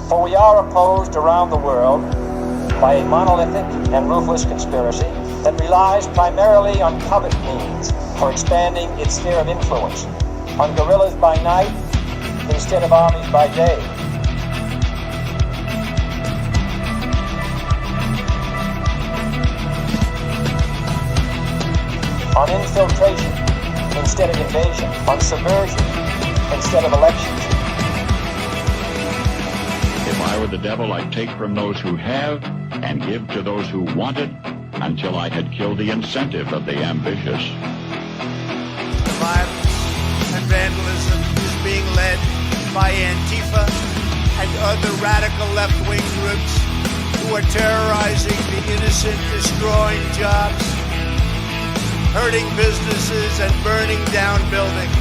For we are opposed around the world by a monolithic and ruthless conspiracy that relies primarily on covert means for expanding its sphere of influence, on guerrillas by night instead of armies by day. On infiltration instead of invasion, on subversion instead of elections. If I were the devil, I'd take from those who have and give to those who want it until I had killed the incentive of the ambitious. Violence and vandalism is being led by Antifa and other radical left-wing groups who are terrorizing the innocent, destroying jobs, hurting businesses, and burning down buildings.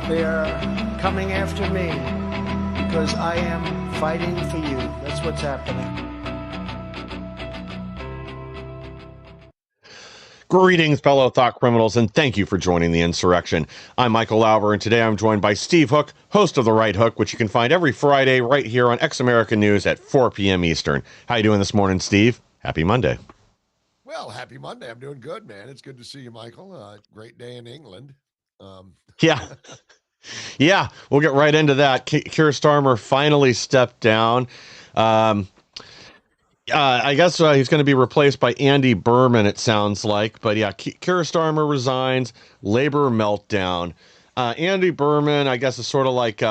They are coming after me because I am fighting for you. That's what's happening. Greetings, fellow thought criminals, and thank you for joining the insurrection. I'm Michael Lauber, and today I'm joined by Steve Hook, host of The Right Hook, which you can find every Friday right here on Ex-American News at 4 p.m. Eastern. How you doing this morning, Steve? Happy Monday. Well, happy Monday. I'm doing good, man. It's good to see you, Michael. Great day in England. Yeah. Yeah, we'll get right into that. Keir Starmer finally stepped down. I guess he's going to be replaced by Andy Berman, it sounds like. But yeah, Keir Starmer resigns, labor meltdown. Andy Berman, I guess, is sort of like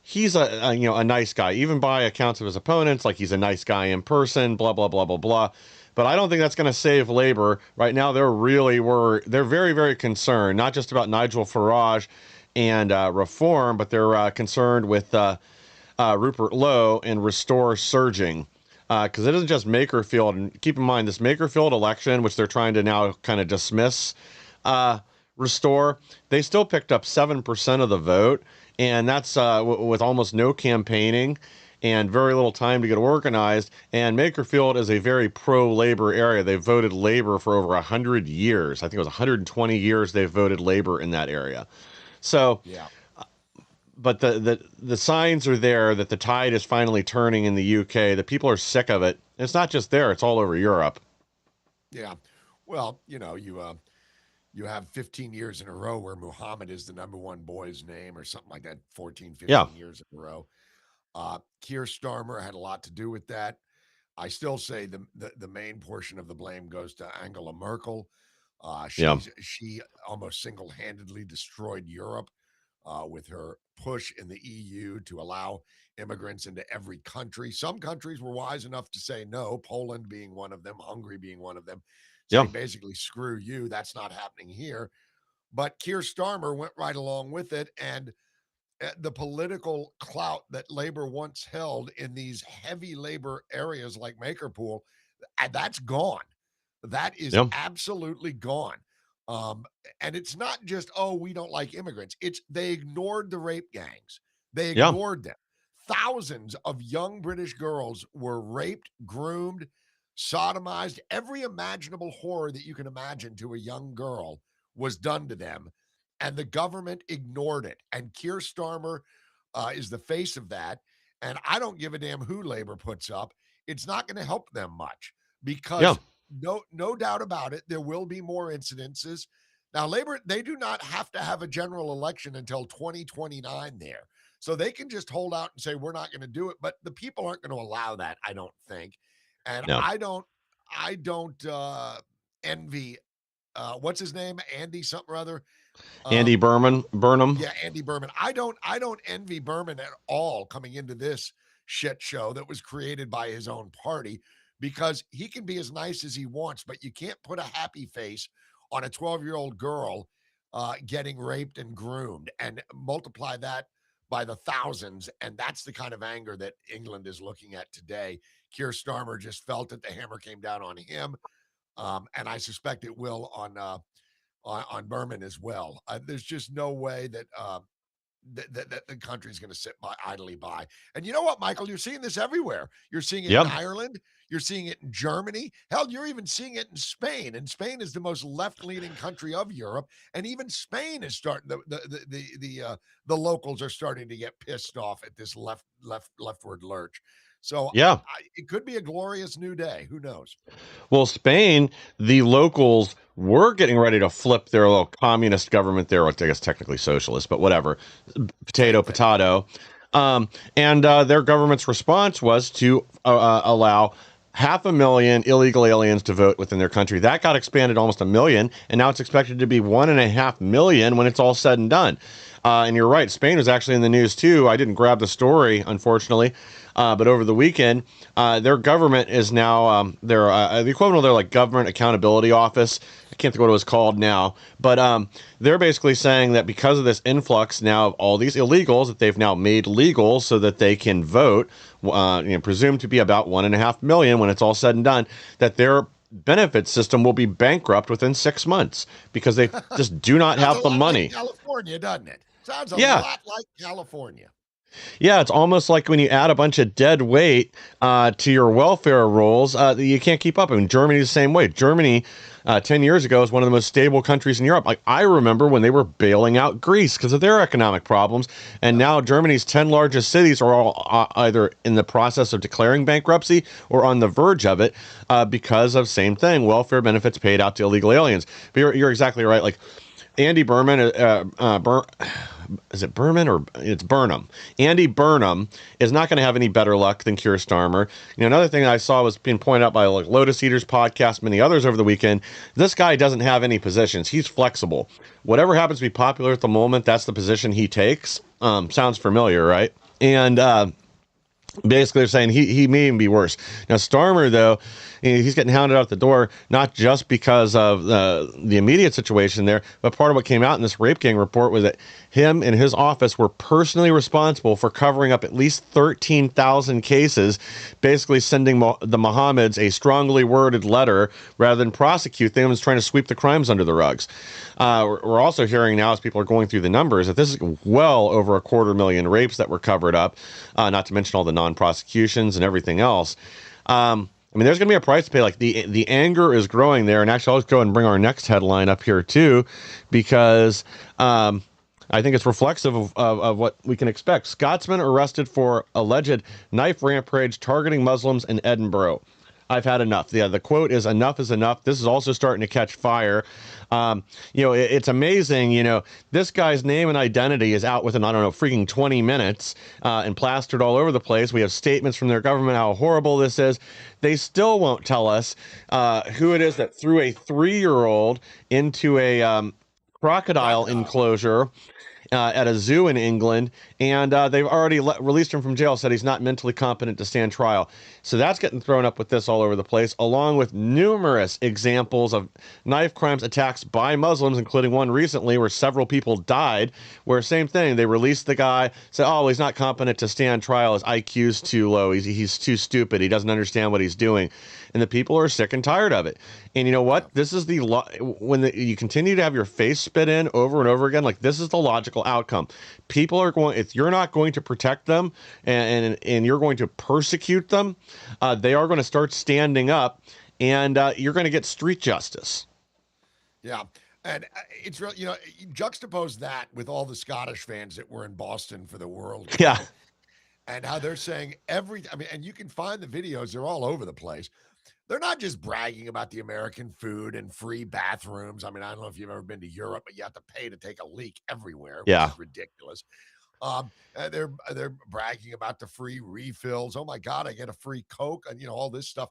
he's a nice guy, even by accounts of his opponents. Like, he's a nice guy in person, blah, blah, blah, blah, blah. But I don't think that's going to save labor. Right now, they're very, very concerned, not just about Nigel Farage and reform, but they're concerned with Rupert Lowe and restore surging. Because it isn't just Makerfield. And keep in mind, this Makerfield election, which they're trying to now kind of dismiss, restore, they still picked up 7% of the vote. And that's with almost no campaigning and very little time to get organized. And Makerfield is a very pro-labor area. They've voted labor for over 100 years. I think it was 120 years they've voted labor in that area. So, yeah. But the signs are there that the tide is finally turning in the UK. The people are sick of it. It's not just there; it's all over Europe. Yeah, well, you have 15 years in a row where Muhammad is the number one boy's name, or something like that. 14, 15 years in a row. Keir Starmer had a lot to do with that. I still say the main portion of the blame goes to Angela Merkel. She almost single-handedly destroyed Europe with her push in the EU to allow immigrants into every country. Some countries were wise enough to say no, Poland being one of them, Hungary being one of them, saying basically, screw you, that's not happening here. But Keir Starmer went right along with it, and the political clout that labor once held in these heavy labor areas like Makerpool, that's gone. That is absolutely gone. And it's not just, we don't like immigrants. They ignored the rape gangs. They ignored them. Thousands of young British girls were raped, groomed, sodomized. Every imaginable horror that you can imagine to a young girl was done to them. And the government ignored it. And Keir Starmer is the face of that. And I don't give a damn who labor puts up. It's not going to help them much because no doubt about it, there will be more incidences. Now, labor, they do not have to have a general election until 2029 there. So they can just hold out and say, we're not going to do it. But the people aren't going to allow that, I don't think. And I don't envy, what's his name? Andy something or other. Andy Burnham. Yeah, Andy Berman. I don't envy Berman at all coming into this shit show that was created by his own party, because he can be as nice as he wants, but you can't put a happy face on a 12-year-old girl getting raped and groomed and multiply that by the thousands. And that's the kind of anger that England is looking at today. Keir Starmer just felt that the hammer came down on him. And I suspect it will on Berman as well. There's just no way that that the country's going to sit idly by. And you know what, Michael? You're seeing this everywhere. You're seeing it in Ireland. You're seeing it in Germany. Hell, you're even seeing it in Spain. And Spain is the most left-leaning country of Europe. And even Spain is starting the locals are starting to get pissed off at this leftward lurch. So it could be a glorious new day. Who knows? Well, Spain, the locals were getting ready to flip their little communist government there, or I guess technically socialist, but whatever, potato. And their government's response was to allow 500,000 illegal aliens to vote within their country. That got expanded almost 1 million, and now it's expected to be 1.5 million when it's all said and done. And you're right, Spain was actually in the news too. I didn't grab the story, unfortunately, but over the weekend, their government is now the equivalent of their like government accountability office. I can't think what it was called now, but they're basically saying that because of this influx now of all these illegals that they've now made legal so that they can vote, presumed to be about 1.5 million when it's all said and done, that their benefit system will be bankrupt within 6 months because they just do not have the money. Like California, doesn't it? Sounds a lot like California. Yeah, it's almost like when you add a bunch of dead weight to your welfare rolls, you can't keep up. I mean, Germany's the same way. Germany, 10 years ago, is one of the most stable countries in Europe. Like, I remember when they were bailing out Greece because of their economic problems. And now Germany's 10 largest cities are all either in the process of declaring bankruptcy or on the verge of it because of same thing, welfare benefits paid out to illegal aliens. But you're exactly right. Like, Andy Berman, is it Berman or it's Burnham? Andy Burnham is not going to have any better luck than Keir Starmer. Another thing I saw was being pointed out by like Lotus Eaters podcast, many others over the weekend. This guy doesn't have any positions. He's flexible. Whatever happens to be popular at the moment, that's the position he takes. Sounds familiar, right? And basically they're saying he may even be worse. Now Starmer, though, he's getting hounded out the door, not just because of the immediate situation there, but part of what came out in this rape gang report was that him and his office were personally responsible for covering up at least 13,000 cases, basically sending the Mohammeds a strongly worded letter rather than prosecute them, as trying to sweep the crimes under the rugs. We're also hearing now, as people are going through the numbers, that this is well over 250,000 rapes that were covered up, not to mention all the non-prosecutions and everything else. I mean, there's going to be a price to pay. Like the anger is growing there. And actually, I'll just go and bring our next headline up here too, because I think it's reflexive of what we can expect. Scotsman arrested for alleged knife rampage targeting Muslims in Edinburgh. I've had enough. Yeah, the quote is "enough is enough." This is also starting to catch fire. It's amazing. This guy's name and identity is out within, freaking 20 minutes and plastered all over the place. We have statements from their government how horrible this is. They still won't tell us who it is that threw a 3-year-old into a crocodile enclosure at a zoo in England, and they've already released him from jail, said he's not mentally competent to stand trial. So that's getting thrown up with this all over the place, along with numerous examples of knife crimes, attacks by Muslims, including one recently where several people died, where same thing, they released the guy, said, oh, he's not competent to stand trial, his IQ's too low, he's too stupid, he doesn't understand what he's doing. And the people are sick and tired of it. And you know what? This is when you continue to have your face spit in over and over again, like this is the logical outcome. People are going, if you're not going to protect them and you're going to persecute them, they are going to start standing up, and you're going to get street justice. Yeah. And it's real, you juxtapose that with all the Scottish fans that were in Boston for the World Cup. Yeah. And how they're saying and you can find the videos, they're all over the place. They're not just bragging about the American food and free bathrooms. I mean, I don't know if you've ever been to Europe, but you have to pay to take a leak everywhere, which is ridiculous. They're bragging about the free refills. Oh my God, I get a free Coke and all this stuff.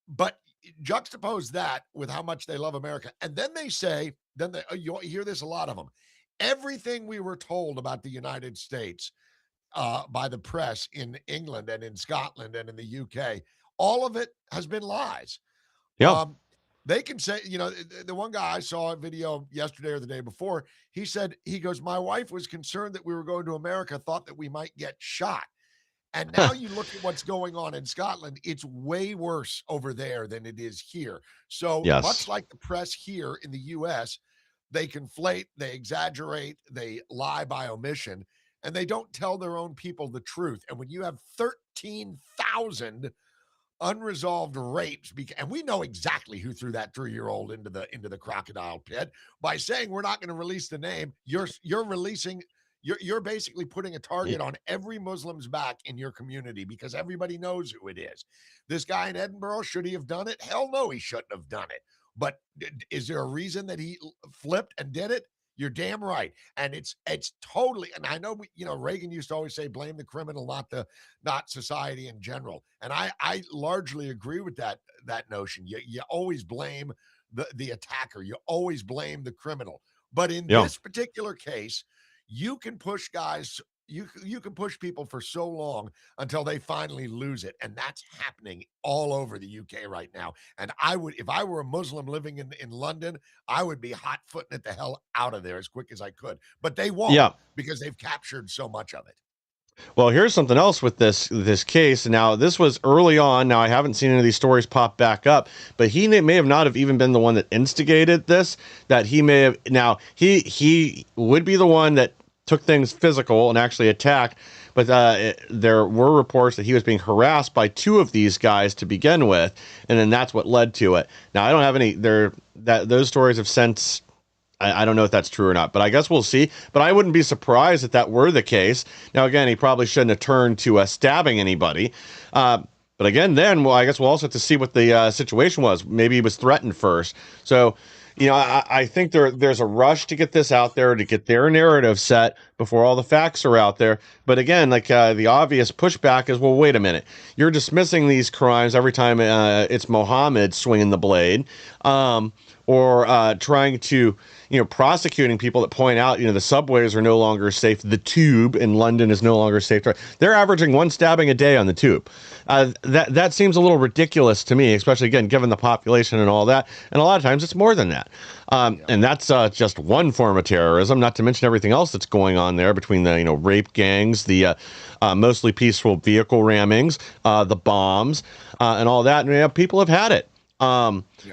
But juxtapose that with how much they love America. And then they say, you hear this a lot of them. Everything we were told about the United States by the press in England and in Scotland and in the UK, all of it has been lies. Yeah. They can say, the one guy I saw a video yesterday or the day before, he said, he goes, my wife was concerned that we were going to America, thought that we might get shot. And now you look at what's going on in Scotland, it's way worse over there than it is here. So much Yes. like the press here in the US, they conflate, they exaggerate, they lie by omission, and they don't tell their own people the truth. And when you have 13,000 unresolved rapes, and we know exactly who threw that 3-year-old into the crocodile pit by saying we're not going to release the name, you're basically putting a target on every Muslim's back in your community because everybody knows who it is. This guy in Edinburgh, should he have done it? Hell no, he shouldn't have done it. But is there a reason that he flipped and did it? You're damn right. And it's totally, and I know, Reagan used to always say, blame the criminal, not society in general. And I largely agree with that notion. You always blame the attacker. You always blame the criminal. But in this particular case, you can push guys, you can push people for so long until they finally lose it. And that's happening all over the UK right now. And if I were a Muslim living in London, I would be hot footing it the hell out of there as quick as I could. But they won't because they've captured so much of it. Well, here's something else with this case. Now, this was early on. Now, I haven't seen any of these stories pop back up, but he may have not have even been the one that instigated this. That he may have. Now, he would be the one that took things physical and actually attacked. But there were reports that he was being harassed by two of these guys to begin with, and then that's what led to it. Now, I don't have any those stories have since. I don't know if that's true or not, but I guess we'll see. But I wouldn't be surprised if that were the case. Now, again, he probably shouldn't have turned to stabbing anybody. But again, then, I guess we'll also have to see what the situation was. Maybe he was threatened first. So, I think there's a rush to get this out there, to get their narrative set before all the facts are out there. But again, the obvious pushback is, well, wait a minute. You're dismissing these crimes every time it's Mohammed swinging the blade, or trying to, prosecuting people that point out, the subways are no longer safe. The tube in London is no longer safe. They're averaging one stabbing a day on the tube. That seems a little ridiculous to me, especially, again, given the population and all that. And a lot of times it's more than that. And that's just one form of terrorism, not to mention everything else that's going on there between the, rape gangs, the mostly peaceful vehicle rammings, the bombs, and all that. And people have had it.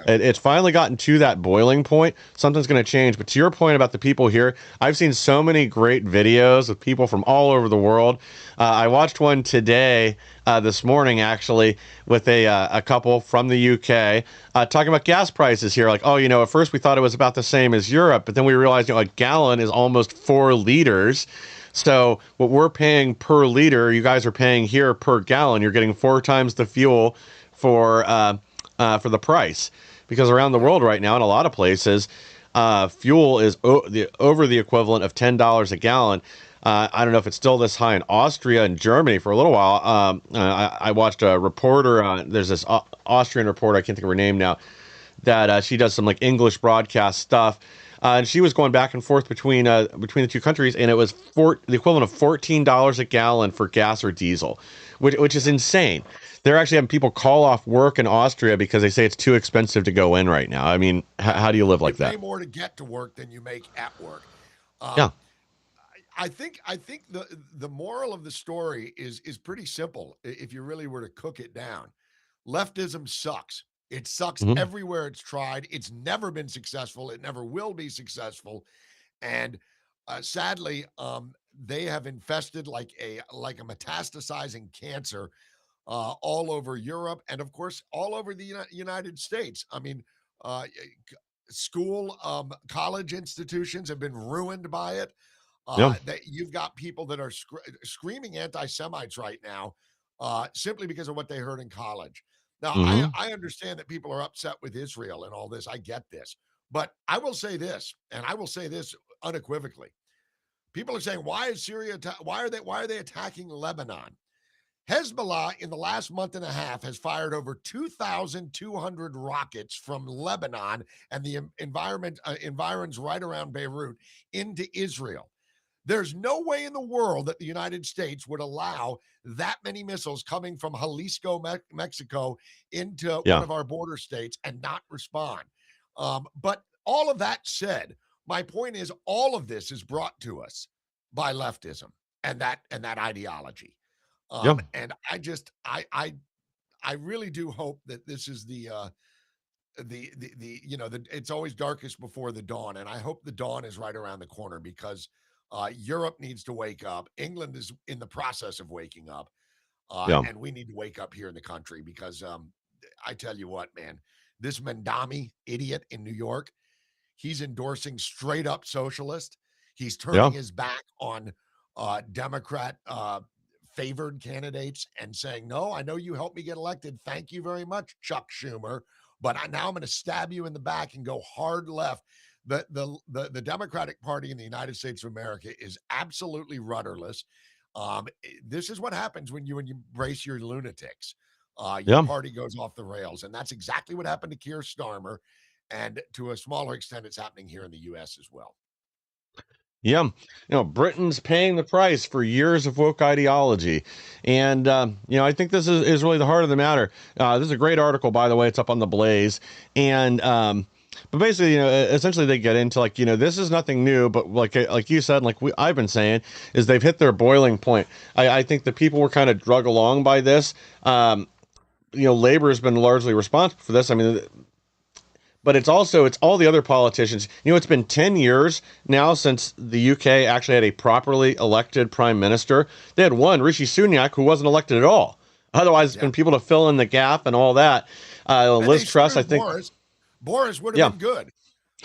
It's finally gotten to that boiling point. Something's going to change. But to your point about the people here, I've seen so many great videos of people from all over the world. I watched one today, this morning, actually, with a couple from the UK talking about gas prices here. Like, at first we thought it was about the same as Europe, but then we realized, a gallon is almost 4 liters. So what we're paying per liter, you guys are paying here per gallon. You're getting 4 times the fuel for the price, because around the world right now, in a lot of places, fuel is over the equivalent of $10 a gallon. I don't know if it's still this high in Austria and Germany for a little while. I watched a reporter. There's this Austrian reporter, I can't think of her name now, that she does some English broadcast stuff. And she was going back and forth between the two countries, and it was the equivalent of $14 a gallon for gas or diesel, which is insane. They're actually having people call off work in Austria because they say it's too expensive to go in right now. I mean, how do you live like that? You pay more to get to work than you make at work. Yeah. I think the moral of the story is pretty simple if you really were to cook it down. Leftism sucks. It sucks everywhere it's tried. It's never been successful. It never will be successful. And sadly, they have infested like a metastasizing cancer all over Europe, and of course, all over the United States. I mean, college institutions have been ruined by it. That you've got people that are screaming anti-Semites right now, simply because of what they heard in college. Now, I understand that people are upset with Israel and all this. I get this, but I will say this, and I will say this unequivocally. People are saying, why is Syria? Why are they attacking Lebanon? Hezbollah in the last month and a half has fired over 2,200 rockets from Lebanon and the environs right around Beirut into Israel. There's no way in the world that the United States would allow that many missiles coming from Jalisco, Mexico into one Yeah. of our border states and not respond. But all of that said, my point is all of this is brought to us by leftism and that ideology. Yeah. And I really do hope that this is it's always darkest before the dawn, and I hope the dawn is right around the corner because Europe needs to wake up. England is in the process of waking up, Yeah. and we need to wake up here in the country because I tell you what, man, this Mandami idiot in New York, he's endorsing straight up socialist. He's turning Yeah. his back on Democrat favored candidates and saying, no, I know you helped me get elected. Thank you very much, Chuck Schumer. But now I'm going to stab you in the back and go hard left. The Democratic Party in the United States of America is absolutely rudderless. This is what happens when you embrace your lunatics. Your Yeah. party goes off the rails. And that's exactly what happened to Keir Starmer. And to a smaller extent, it's happening here in the U.S. as well. Yeah. Britain's paying the price for years of woke ideology. And, I think this is really the heart of the matter. This is a great article, by the way. It's up on the Blaze. And, but basically, essentially they get into this is nothing new, but like you said, I've been saying, is they've hit their boiling point. I think the people were kind of drug along by this. Labor has been largely responsible for this. I mean, but it's all the other politicians. It's been 10 years now since the UK actually had a properly elected prime minister. They had one, Rishi Sunak, who wasn't elected at all. Otherwise, it's been people to fill in the gap and all that. Liz Truss, I think. Boris would have been good,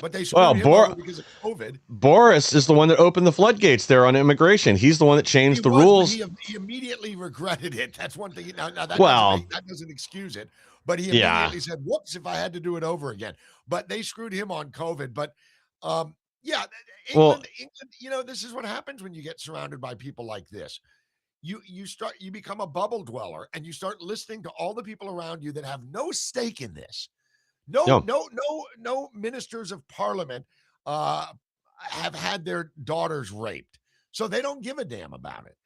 but they screwed Well, him over because of COVID. Boris is the one that opened the floodgates there on immigration. He's the one that changed the rules. He immediately regretted it. That's one thing. Now that doesn't excuse it. But he immediately said, whoops, if I had to do it over again. But they screwed him on COVID. But England, this is what happens when you get surrounded by people like this. You become a bubble dweller and you start listening to all the people around you that have no stake in this. No ministers of parliament have had their daughters raped. So they don't give a damn about it.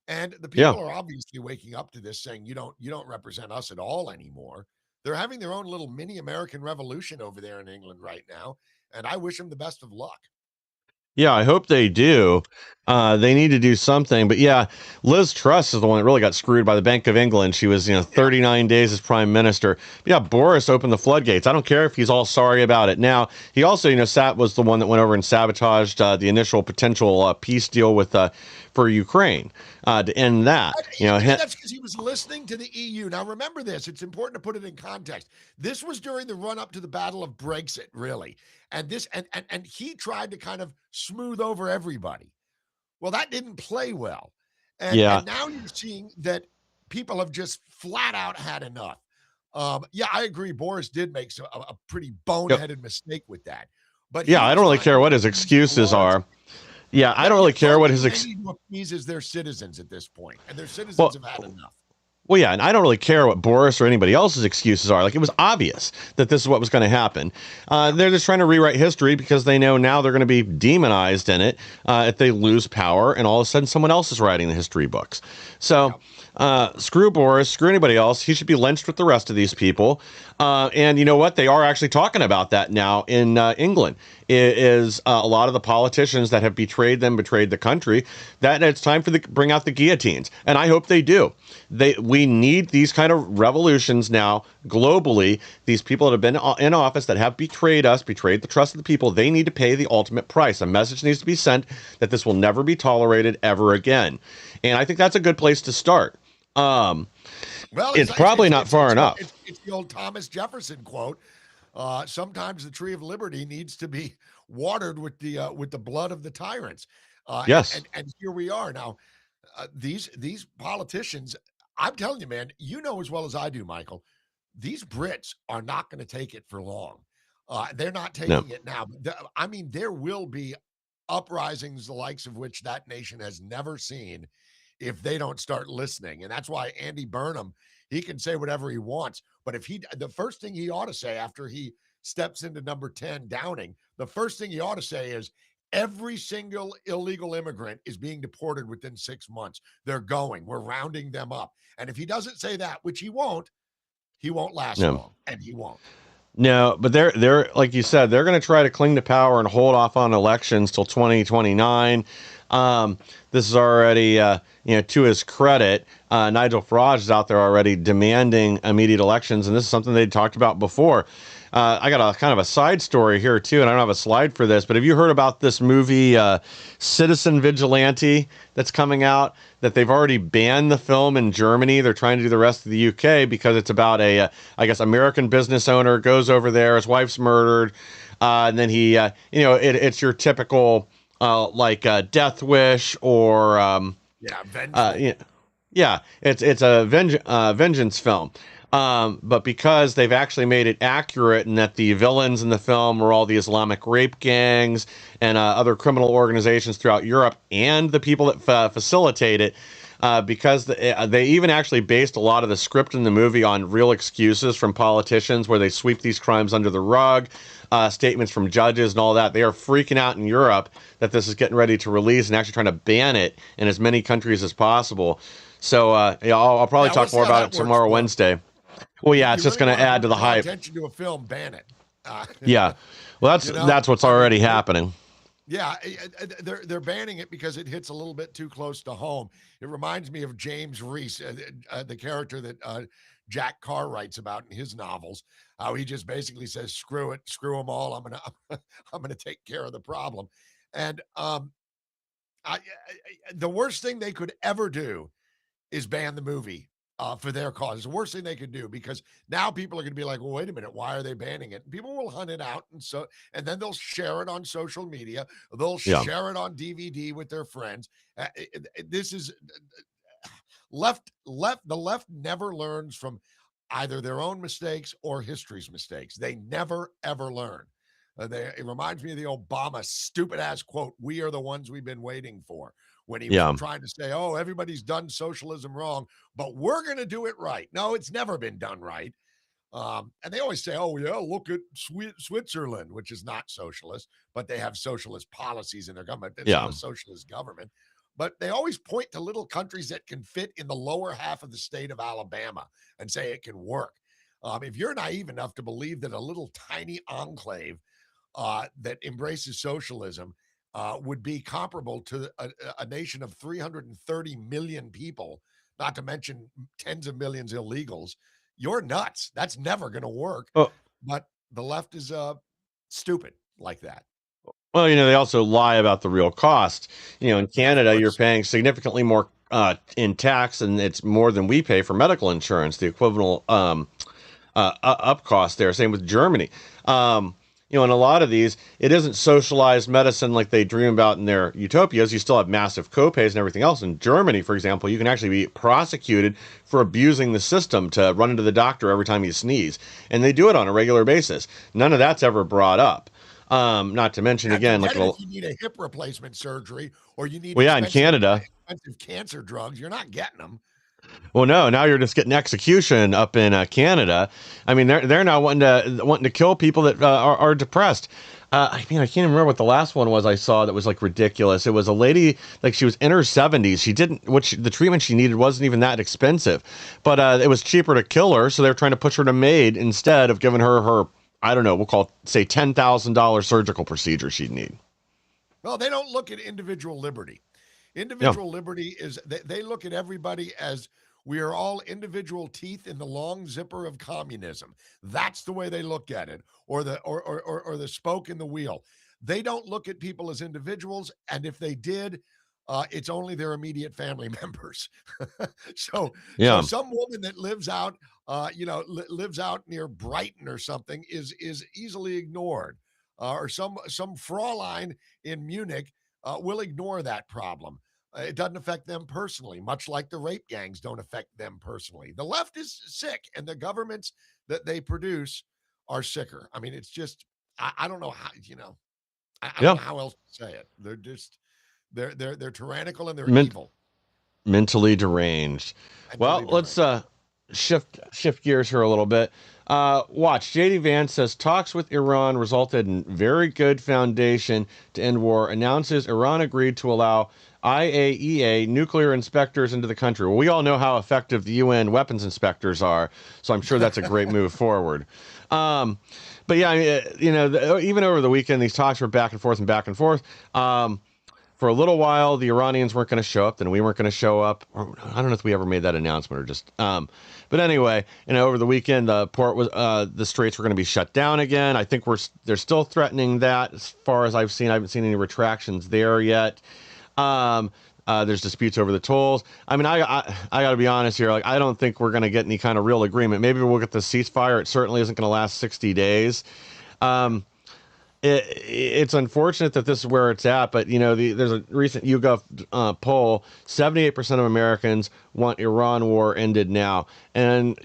And the people are obviously waking up to this saying, you don't represent us at all anymore. They're having their own little mini American revolution over there in England right now. And I wish them the best of luck. Yeah, I hope they do. They need to do something. But yeah, Liz Truss is the one that really got screwed by the Bank of England. She was, 39 days as prime minister. But yeah, Boris opened the floodgates. I don't care if he's all sorry about it now. He also, was the one that went over and sabotaged the initial potential peace deal with for Ukraine to end that. That's because he was listening to the EU. Now, remember this. It's important to put it in context. This was during the run-up to the Battle of Brexit, really. And he tried to kind of smooth over everybody. Well, that didn't play well. And now you're seeing that people have just flat out had enough. I agree. Boris did make a pretty boneheaded mistake with that. But I don't really care what his excuses are. Yeah, I don't really care what his excuses their citizens at this point, and their citizens have had enough. Well, yeah, and I don't really care what Boris or anybody else's excuses are. It was obvious that this is what was going to happen. They're just trying to rewrite history because they know now they're going to be demonized in it if they lose power, and all of a sudden someone else is writing the history books. So screw Boris, screw anybody else. He should be lynched with the rest of these people. And you know what? They are actually talking about that now in England. It is a lot of the politicians that have betrayed the country, that it's time for bring out the guillotines. And I hope they do. We need these kind of revolutions now globally. These people that have been in office that have betrayed us, betrayed the trust of the people, they need to pay the ultimate price. A message needs to be sent that this will never be tolerated ever again. And I think that's a good place to start. It's probably not far enough. It's the old Thomas Jefferson quote. Sometimes the tree of liberty needs to be watered with the blood of the tyrants. Yes. And here we are now. These politicians, I'm telling you, man, as well as I do, Michael, these Brits are not going to take it for long. They're not taking it now. There will be uprisings the likes of which that nation has never seen if they don't start listening. And that's why Andy Burnham, he can say whatever he wants. But the first thing he ought to say after he steps into number 10 Downing, the first thing he ought to say is, Every single illegal immigrant is being deported within 6 months. They're going. We're rounding them up. And if he doesn't say that, which he won't last No. long, and he won't. No, but they're like you said, they're going to try to cling to power and hold off on elections till 2029. This is already, to his credit, Nigel Farage is out there already demanding immediate elections, and this is something they talked about before. I got a kind of a side story here too, and I don't have a slide for this, but have you heard about this movie, Citizen Vigilante, that's coming out? That they've already banned the film in Germany. They're trying to do the rest of the UK because it's about a, I guess, American business owner goes over there, his wife's murdered, and then he, it's your typical Death Wish or Vengeful. yeah, it's a vengeance film. But because they've actually made it accurate and that the villains in the film are all the Islamic rape gangs and other criminal organizations throughout Europe and the people that facilitate it, because they even actually based a lot of the script in the movie on real excuses from politicians where they sweep these crimes under the rug, statements from judges and all that. They are freaking out in Europe that this is getting ready to release and actually trying to ban it in as many countries as possible. So I'll probably talk more about it tomorrow, Wednesday. Well, yeah, it's just going to add to the hype. Attention to a film, ban it. Yeah, well, that's what's already happening. Yeah, they're banning it because it hits a little bit too close to home. It reminds me of James Reese, the character that Jack Carr writes about in his novels. How he just basically says, "Screw it, screw them all. I'm gonna take care of the problem." And the worst thing they could ever do is ban the movie for their cause. It's the worst thing they could do, because now people are going to be like, well, wait a minute, why are they banning it? And people will hunt it out, and then they'll share it on social media. They'll share it on DVD with their friends. This is left. The left never learns from either their own mistakes or history's mistakes. They never ever learn. It reminds me of the Obama stupid ass quote, "We are the ones we've been waiting for," when he was trying to say, oh, everybody's done socialism wrong, but we're going to do it right. No, it's never been done right. And they always say, oh, yeah, look at Switzerland, which is not socialist, but they have socialist policies in their government. It's not a socialist government. But they always point to little countries that can fit in the lower half of the state of Alabama and say it can work. If you're naive enough to believe that a little tiny enclave that embraces socialism would be comparable to a nation of 330 million people, not to mention tens of millions of illegals, you're nuts. That's never going to work. Oh. But the left is stupid like that. Well, they also lie about the real cost. In Canada, you're paying significantly more in tax, and it's more than we pay for medical insurance, the equivalent up cost there. Same with Germany. In a lot of these, it isn't socialized medicine like they dream about in their utopias. You still have massive copays and everything else. In Germany, for example, you can actually be prosecuted for abusing the system to run into the doctor every time you sneeze. And they do it on a regular basis. None of that's ever brought up. Not to mention, again, if you need a hip replacement surgery or you need in Canada, expensive cancer drugs, you're not getting them. Well, no, now you're just getting execution up in Canada. I mean, they're now wanting to kill people that are depressed. I can't even remember what the last one was I saw that was like ridiculous. It was a lady, like she was in her 70s. The treatment she needed wasn't even that expensive, but it was cheaper to kill her. So they were trying to push her to MAID instead of giving her, I don't know, we'll call it, say, $10,000 surgical procedure she'd need. Well, they don't look at individual liberty. Individual liberty is they look at everybody as we are all individual teeth in the long zipper of communism. That's the way they look at it, or the spoke in the wheel. They don't look at people as individuals, and if they did, it's only their immediate family members. So some woman that lives out, lives out near Brighton or something is easily ignored, or some Fraulein in Munich will ignore that problem. It doesn't affect them personally, much like the rape gangs don't affect them personally. The left is sick, and the governments that they produce are sicker. I mean, it's just, I don't know how, I don't know how else to say it. They're just, they're tyrannical and they're evil. Mentally deranged. Well, let's shift gears here a little bit. Watch. JD Vance says talks with Iran resulted in very good foundation to end war. Announces Iran agreed to allow IAEA nuclear inspectors into the country. Well, we all know how effective the UN weapons inspectors are, so I'm sure that's a great move forward. But yeah, even over the weekend, these talks were back and forth and back and forth. For a little while, the Iranians weren't going to show up, then we weren't going to show up. Or, I don't know if we ever made that announcement or just. But anyway, over the weekend, the straits were going to be shut down again. I think they're still threatening that. As far as I've seen, I haven't seen any retractions there yet. There's disputes over the tolls. I mean, I got to be honest here. Like, I don't think we're going to get any kind of real agreement. Maybe we'll get the ceasefire. It certainly isn't going to last 60 days. It's unfortunate that this is where it's at, but there's a recent YouGov poll: 78% of Americans want Iran war ended now, and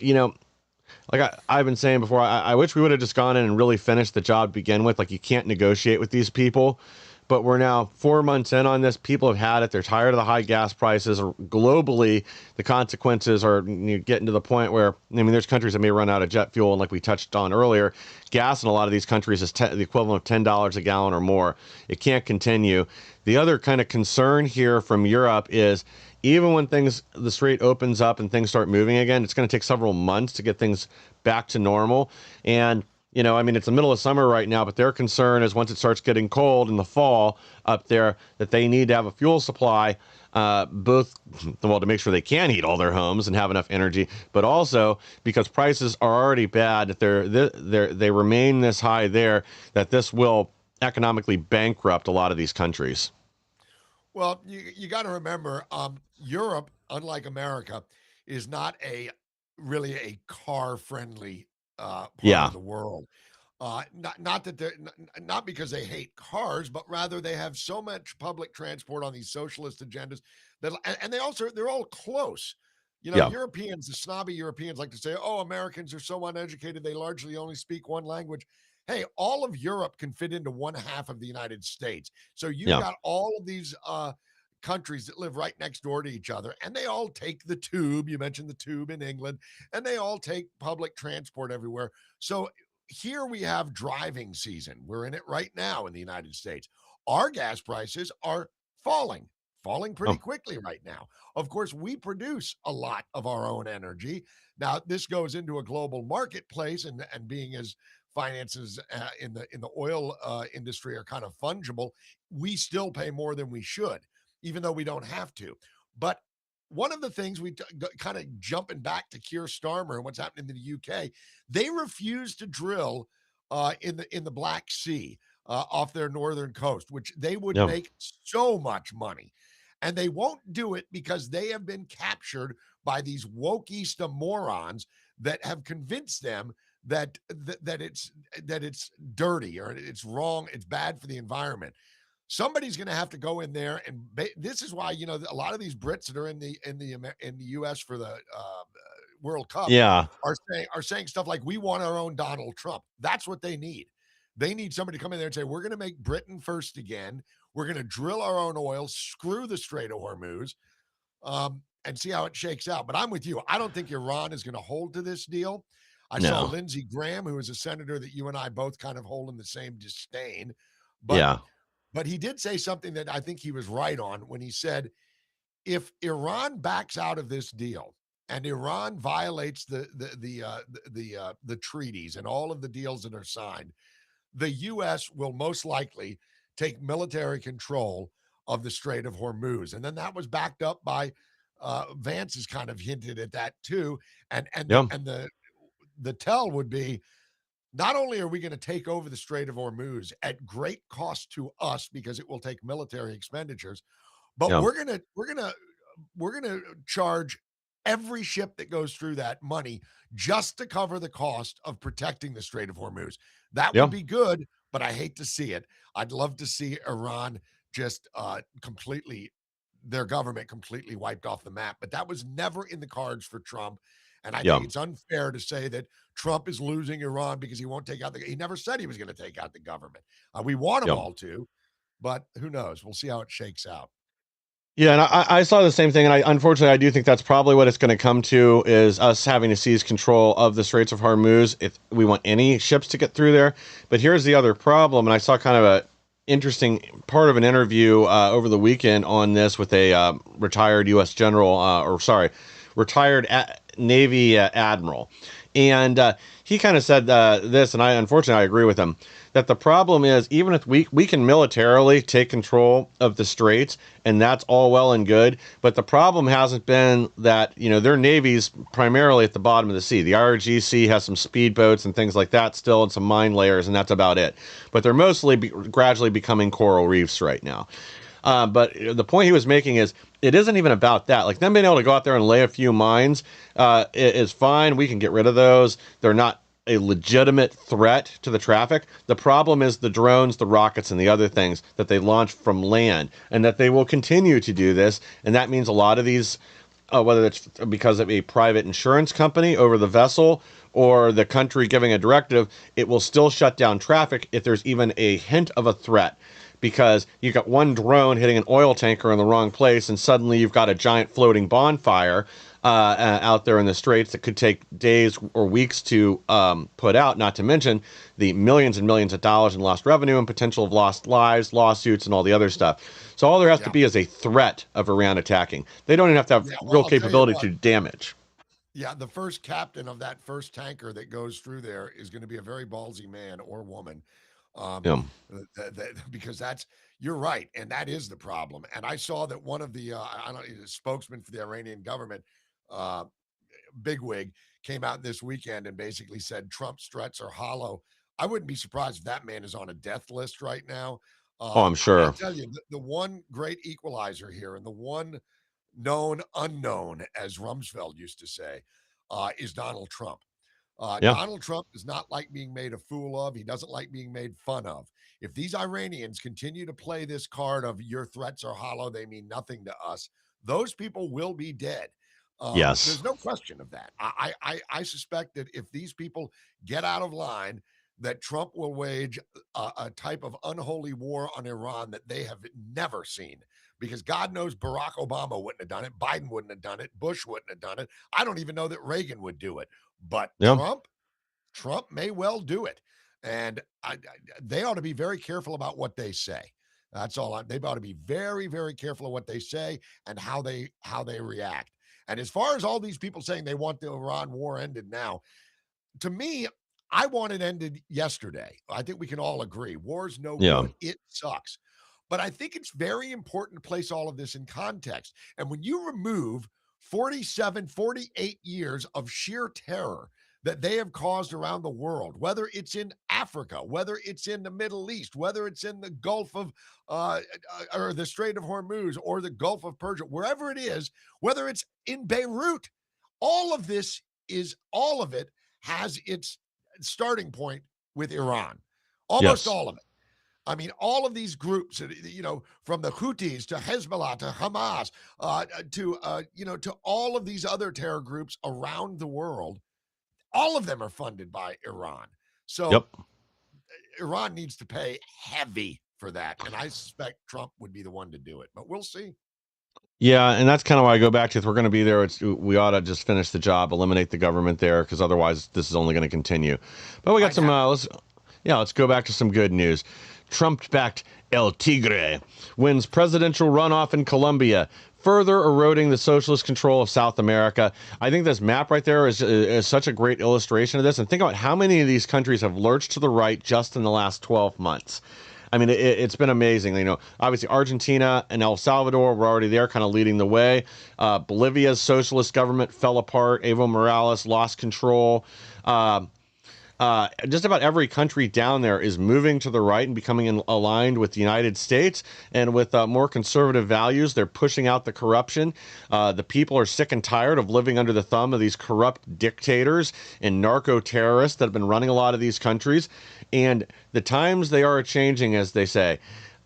like I've been saying before, I wish we would have just gone in and really finished the job to begin with. Like, you can't negotiate with these people. But we're now 4 months in on this. People have had it. They're tired of the high gas prices. Globally, the consequences are getting to the point where, there's countries that may run out of jet fuel. And like we touched on earlier, gas in a lot of these countries is the equivalent of $10 a gallon or more. It can't continue. The other kind of concern here from Europe is, even when the strait opens up and things start moving again, it's going to take several months to get things back to normal. And it's the middle of summer right now, but their concern is once it starts getting cold in the fall up there, that they need to have a fuel supply, both, well, to make sure they can heat all their homes and have enough energy, but also because prices are already bad, that they remain this high there, that this will economically bankrupt a lot of these countries. Well, you got to remember, Europe, unlike America, is not really a car friendly part Yeah. of the world. Not that not because they hate cars, but rather they have so much public transport on these socialist agendas that, and they're all close. Yeah. Europeans, the snobby Europeans, like to say, "Oh, Americans are so uneducated; they largely only speak one language." Hey, all of Europe can fit into one half of the United States. So you've Yeah. got all of these countries that live right next door to each other, and they all take the tube. You mentioned the tube in England, and they all take public transport everywhere. So here we have driving season. We're in it right now in the United States. Our gas prices are falling pretty Oh, quickly right now. Of course, we produce a lot of our own energy. Now, this goes into a global marketplace, and being as finances in the oil industry are kind of fungible, we still pay more than we should, even though we don't have to. But one of the things kind of jumping back to Keir Starmer and what's happening in the UK, they refuse to drill in the Black Sea off their northern coast, which they would yeah. make so much money. And they won't do it because they have been captured by these wokeista morons that have convinced them that it's dirty or it's wrong, it's bad for the environment. Somebody's going to have to go in there, and this is why a lot of these Brits that are in the U.S. for the World Cup Yeah. are saying stuff like, "We want our own Donald Trump." That's what they need. They need somebody to come in there and say, "We're going to make Britain first again. We're going to drill our own oil, screw the Strait of Hormuz, and see how it shakes out." But I'm with you. I don't think Iran is going to hold to this deal. I saw No. Lindsey Graham, who is a senator that you and I both kind of hold in the same disdain, but Yeah. he did say something that I think he was right on when he said, if Iran backs out of this deal and Iran violates the treaties and all of the deals that are signed, the U.S. will most likely take military control of the Strait of Hormuz. And then that was backed up by Vance has kind of hinted at that too. And Yeah. the tell would be, not only are we going to take over the Strait of Hormuz at great cost to us because it will take military expenditures, but Yeah. we're gonna charge every ship that goes through that money just to cover the cost of protecting the Strait of Hormuz. That would Yeah. be good, but I hate to see it. I'd love to see Iran just their government completely wiped off the map, but that was never in the cards for Trump. And I Yeah. think it's unfair to say that Trump is losing Iran because he won't take out he never said he was going to take out the government. We want them Yeah. all to, but who knows? We'll see how it shakes out. Yeah, and I saw the same thing, and unfortunately I do think that's probably what it's going to come to is us having to seize control of the Straits of Hormuz if we want any ships to get through there. But here's the other problem, and I saw kind of a interesting part of an interview over the weekend on this with a retired U.S. general, retired Navy admiral, and he kind of said this, and unfortunately I agree with him that the problem is even if we can militarily take control of the straits, and that's all well and good, but the problem hasn't been that their navy's primarily at the bottom of the sea. The IRGC has some speedboats and things like that still, and some mine layers, and that's about it. But they're mostly gradually becoming coral reefs right now. But the point he was making is it isn't even about that. Like them being able to go out there and lay a few mines is fine. We can get rid of those. They're not a legitimate threat to the traffic. The problem is the drones, the rockets, and the other things that they launch from land, and that they will continue to do this. And that means a lot of these, whether it's because of a private insurance company over the vessel or the country giving a directive, it will still shut down traffic if there's even a hint of a threat, because you got one drone hitting an oil tanker in the wrong place, and suddenly you've got a giant floating bonfire out there in the straits that could take days or weeks to put out. Not to mention the millions and millions of dollars in lost revenue and potential of lost lives, lawsuits, and all the other stuff. So all there has to Yeah. be is a threat of Iran attacking. They don't even have to have Yeah. Well, real I'll tell you capability what. to damage. Yeah, the first captain of that first tanker that goes through there is going to be a very ballsy man or woman. Um, Yeah. because you're right, and that is the problem. And I saw that one of the I don't know, the spokesman for the Iranian government, uh, bigwig, came out this weekend and basically said Trump's threats are hollow. I wouldn't be surprised if that man is on a death list right now. Oh, I'm I'll sure. tell you, the one great equalizer here, and the one known unknown, as Rumsfeld used to say, is Donald Trump. Yeah. Donald Trump does not like being made a fool of. He doesn't like being made fun of. If these Iranians continue to play this card of your threats are hollow, they mean nothing to us, those people will be dead. Yes. There's no question of that. I suspect that if these people get out of line, that Trump will wage a type of unholy war on Iran that they have never seen. Because God knows Barack Obama wouldn't have done it, Biden wouldn't have done it, Bush wouldn't have done it. I don't even know that Reagan would do it. But Yeah. Trump may well do it, and they ought to be very careful about what they say. That's all. They ought to be very, very careful of what they say and how they react. And as far as all these people saying they want the Iran war ended now, to me, I want it ended yesterday. I think we can all agree. War's no Yeah. good. It sucks. But I think it's very important to place all of this in context. And when you remove 47, 48 years of sheer terror that they have caused around the world, whether it's in Africa, whether it's in the Middle East, whether it's in the Gulf of or the Strait of Hormuz or the Gulf of Persia, wherever it is, whether it's in Beirut, all of this all of it has its starting point with Iran. Almost Yes. all of it. I mean, all of these groups, from the Houthis to Hezbollah to Hamas, to all of these other terror groups around the world, all of them are funded by Iran. So Yep. Iran needs to pay heavy for that. And I suspect Trump would be the one to do it, but we'll see. Yeah, and that's kind of why I go back to if we're going to be there, we ought to just finish the job, eliminate the government there, because otherwise this is only going to continue. But we got some. Let's go back to some good news. Trump-backed El Tigre wins presidential runoff in Colombia, further eroding the socialist control of South America. I think this map right there is such a great illustration of this. And think about how many of these countries have lurched to the right just in the last 12 months. I mean, it's been amazing. Obviously Argentina and El Salvador were already there, kind of leading the way. Bolivia's socialist government fell apart. Evo Morales lost control. Just about every country down there is moving to the right and becoming aligned with the United States and with more conservative values. They're pushing out the corruption. The people are sick and tired of living under the thumb of these corrupt dictators and narco terrorists that have been running a lot of these countries. And the times they are changing, as they say.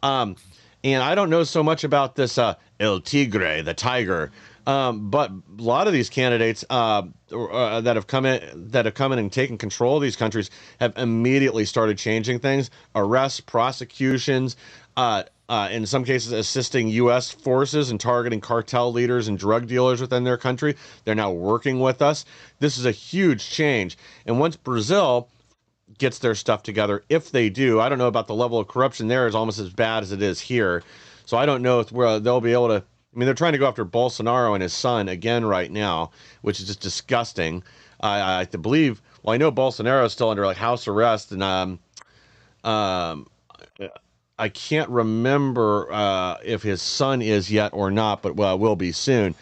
And I don't know so much about this El Tigre, the tiger, but a lot of these candidates that have come in and taken control of these countries have immediately started changing things, arrests, prosecutions. in some cases assisting U.S. forces in targeting cartel leaders and drug dealers within their country. They're now working with us. This is a huge change. And once Brazil gets their stuff together, if they do, I don't know about the level of corruption there is almost as bad as it is here. So I don't know if they'll be able to. I mean, they're trying to go after Bolsonaro and his son again right now, which is just disgusting. I believe. Well, I know Bolsonaro is still under like house arrest, and um, I can't remember if his son is yet or not, but will be soon.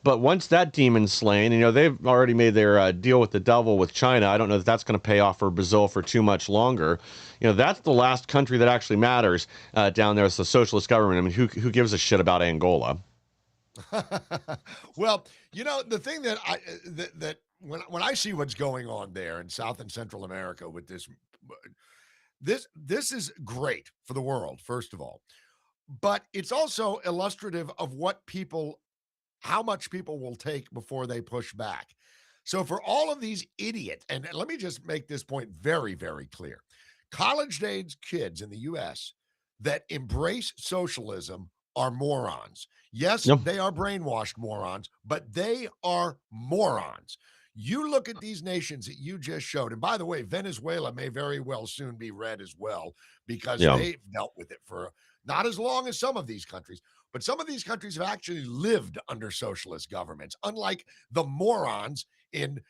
But once that demon's slain, they've already made their deal with the devil with China. I don't know that that's going to pay off for Brazil for too much longer. That's the last country that actually matters down there. It's the socialist government. I mean, who gives a shit about Angola? Well, the thing that when I see what's going on there in South and Central America with this is great for the world, first of all, but it's also illustrative of how much people will take before they push back. So for all of these idiots, and let me just make this point very, very clear. College-age kids in the U.S. that embrace socialism are morons. Yes, Yep. they are brainwashed morons, but they are morons. You look at these nations that you just showed, and by the way, Venezuela may very well soon be red as well because Yeah. they've dealt with it for not as long as some of these countries, but some of these countries have actually lived under socialist governments, unlike the morons in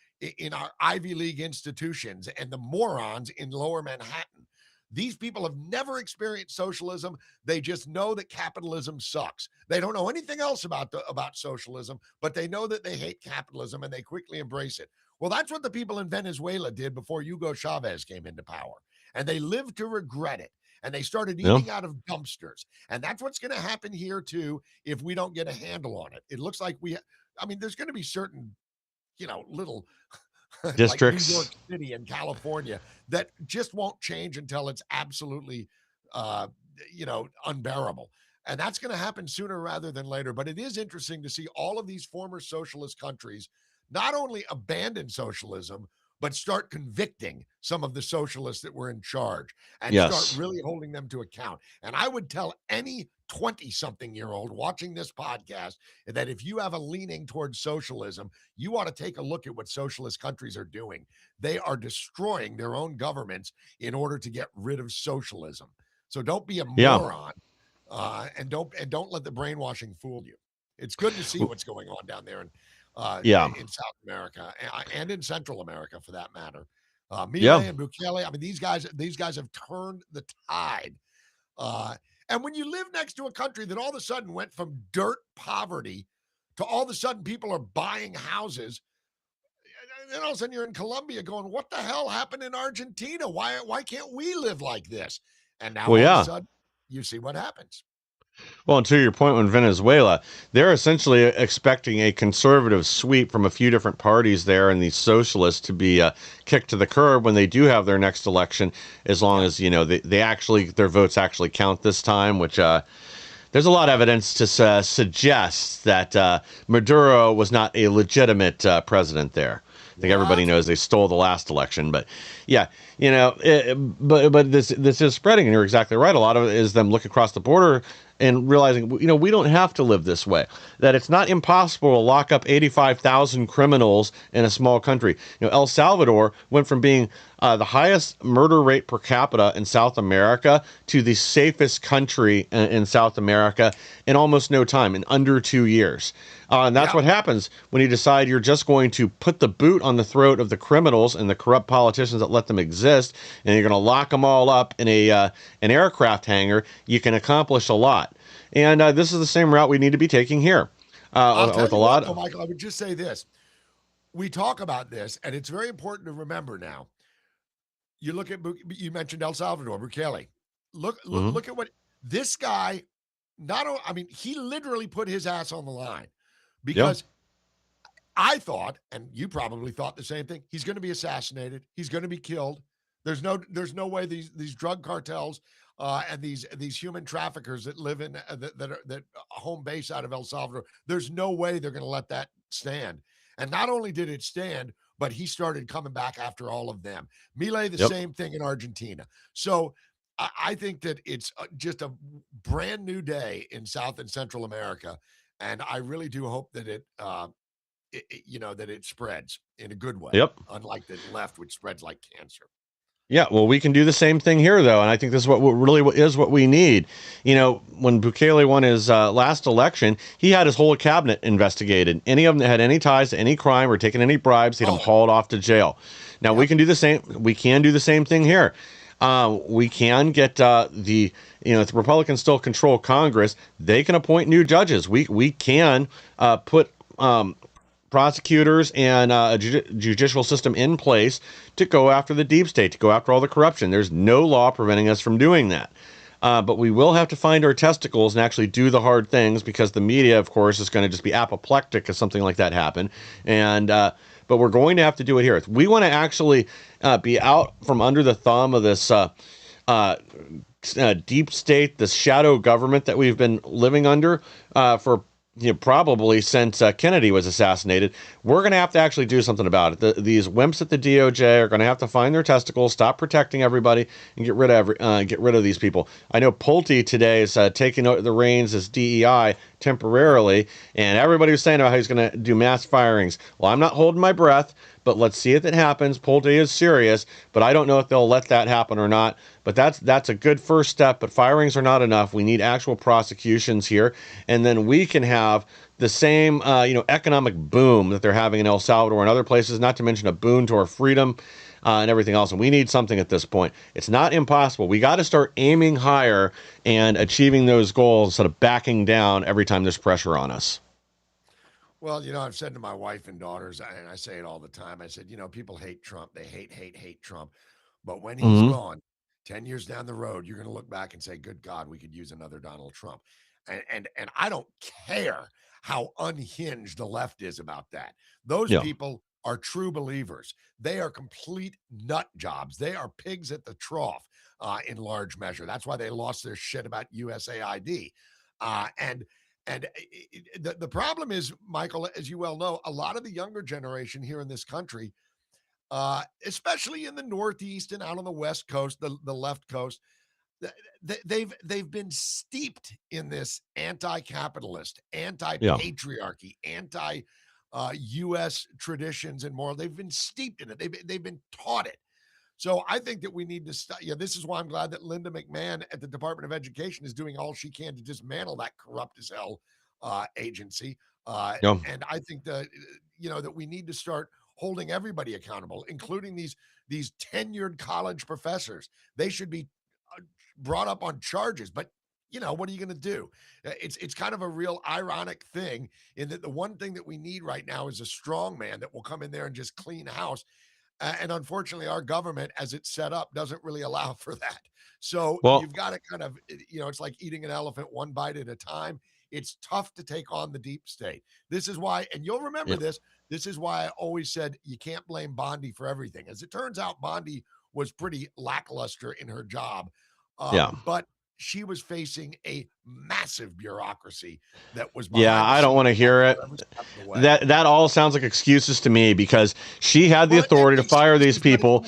our Ivy League institutions and the morons in Lower Manhattan. These people have never experienced socialism. They just know that capitalism sucks. They don't know anything else about socialism, but they know that they hate capitalism and they quickly embrace it. Well, that's what the people in Venezuela did before Hugo Chavez came into power. And they lived to regret it. And they started Yeah. eating out of dumpsters. And that's what's going to happen here, too, if we don't get a handle on it. It looks like there's going to be certain, little like New York Districts. City and California that just won't change until it's absolutely, unbearable. And that's going to happen sooner rather than later. But it is interesting to see all of these former socialist countries not only abandon socialism, but start convicting some of the socialists that were in charge and Yes. start really holding them to account. And I would tell any 20-something-year-old watching this podcast that if you have a leaning towards socialism, you ought to take a look at what socialist countries are doing. They are destroying their own governments in order to get rid of socialism. So don't be a Yeah. moron, and don't let the brainwashing fool you. It's good to see what's going on down there Yeah. in South America and in Central America, for that matter. Milei Yeah. and Bukele. I mean, these guys have turned the tide. And when you live next to a country that all of a sudden went from dirt poverty to all of a sudden people are buying houses, and then all of a sudden you're in Colombia going, what the hell happened in Argentina? Why can't we live like this? And now all of a sudden you see what happens. Well, and to your point on Venezuela, they're essentially expecting a conservative sweep from a few different parties there and these socialists to be kicked to the curb when they do have their next election, as long as, their votes actually count this time, which there's a lot of evidence to suggest that Maduro was not a legitimate president there. I think everybody knows they stole the last election, but yeah, but this is spreading, and you're exactly right. A lot of it is them looking across the border and realizing, we don't have to live this way, that it's not impossible to lock up 85,000 criminals in a small country. El Salvador went from being the highest murder rate per capita in South America to the safest country in South America in almost no time, in under 2 years. And that's what happens when you decide you're just going to put the boot on the throat of the criminals and the corrupt politicians that let them exist, and you're going to lock them all up in an aircraft hangar. You can accomplish a lot. And this is the same route we need to be taking here. I'll tell you what, though, Michael, I would just say this. We talk about this, and it's very important to remember now. You look at, you mentioned El Salvador, Bukele. Look at what this guy, he literally put his ass on the line because I thought, and you probably thought the same thing, he's going to be assassinated. He's going to be killed. There's no way these drug cartels and these human traffickers that live in that home base out of El Salvador, there's no way they're going to let that stand. And not only did it stand, but he started coming back after all of them. Milei, the same thing in Argentina. So I think that it's just a brand new day in South and Central America, and I really do hope that that it spreads in a good way, Yep. unlike the left, which spreads like cancer. Yeah, well, we can do the same thing here, though, and I think this is what we need. When Bukele won his last election, he had his whole cabinet investigated. Any of them that had any ties to any crime or taken any bribes, he'd them hauled off to jail. Now we Yep. can do the same. We can do the same thing here. We can get if the Republicans still control Congress, they can appoint new judges. We can put prosecutors and a judicial system in place to go after the deep state, to go after all the corruption. There's no law preventing us from doing that. But we will have to find our testicles and actually do the hard things, because the media, of course, is going to just be apoplectic if something like that happened. But we're going to have to do it here. If we want to actually be out from under the thumb of this deep state, this shadow government that we've been living under for probably since Kennedy was assassinated, we're going to have to actually do something about it. These wimps at the DOJ are going to have to find their testicles, stop protecting everybody, and get rid of these people. I know Pulte today is taking the reins as DEI temporarily, and everybody was saying about how he's going to do mass firings. Well, I'm not holding my breath, but let's see if it happens. Pulte is serious, but I don't know if they'll let that happen or not. But that's a good first step, but firings are not enough. We need actual prosecutions here, and then we can have the same economic boom that they're having in El Salvador and other places, not to mention a boon to our freedom and everything else. And we need something at this point. It's not impossible. We got to start aiming higher and achieving those goals instead of backing down every time there's pressure on us. Well, I've said to my wife and daughters, and I say it all the time, I said, people hate Trump. They hate Trump. But when he's gone, 10 years down the road, you're going to look back and say, good God, we could use another Donald Trump. And I don't care how unhinged the left is about that. Those people are true believers. They are complete nut jobs. They are pigs at the trough in large measure. That's why they lost their shit about USAID. And the problem is, Michael, as you well know, a lot of the younger generation here in this country, especially in the Northeast and out on the West Coast, the left coast, they've been steeped in this anti-capitalist, anti-patriarchy, anti-U.S. traditions and more. They've been steeped in it. They've been taught it. So I think that we need to this is why I'm glad that Linda McMahon at the Department of Education is doing all she can to dismantle that corrupt as hell agency. And I think that that we need to start holding everybody accountable, including these tenured college professors. They should be brought up on charges, but what are you going to do? It's kind of a real ironic thing in that the one thing that we need right now is a strong man that will come in there and just clean house. And unfortunately, our government, as it's set up, doesn't really allow for that. So you've got to kind of, it's like eating an elephant one bite at a time. It's tough to take on the deep state. This is why, and you'll remember this is why I always said you can't blame Bondi for everything. As it turns out, Bondi was pretty lackluster in her job. But she was facing a massive bureaucracy that was I don't want to hear it. That all sounds like excuses to me, because she had the authority to fire these people.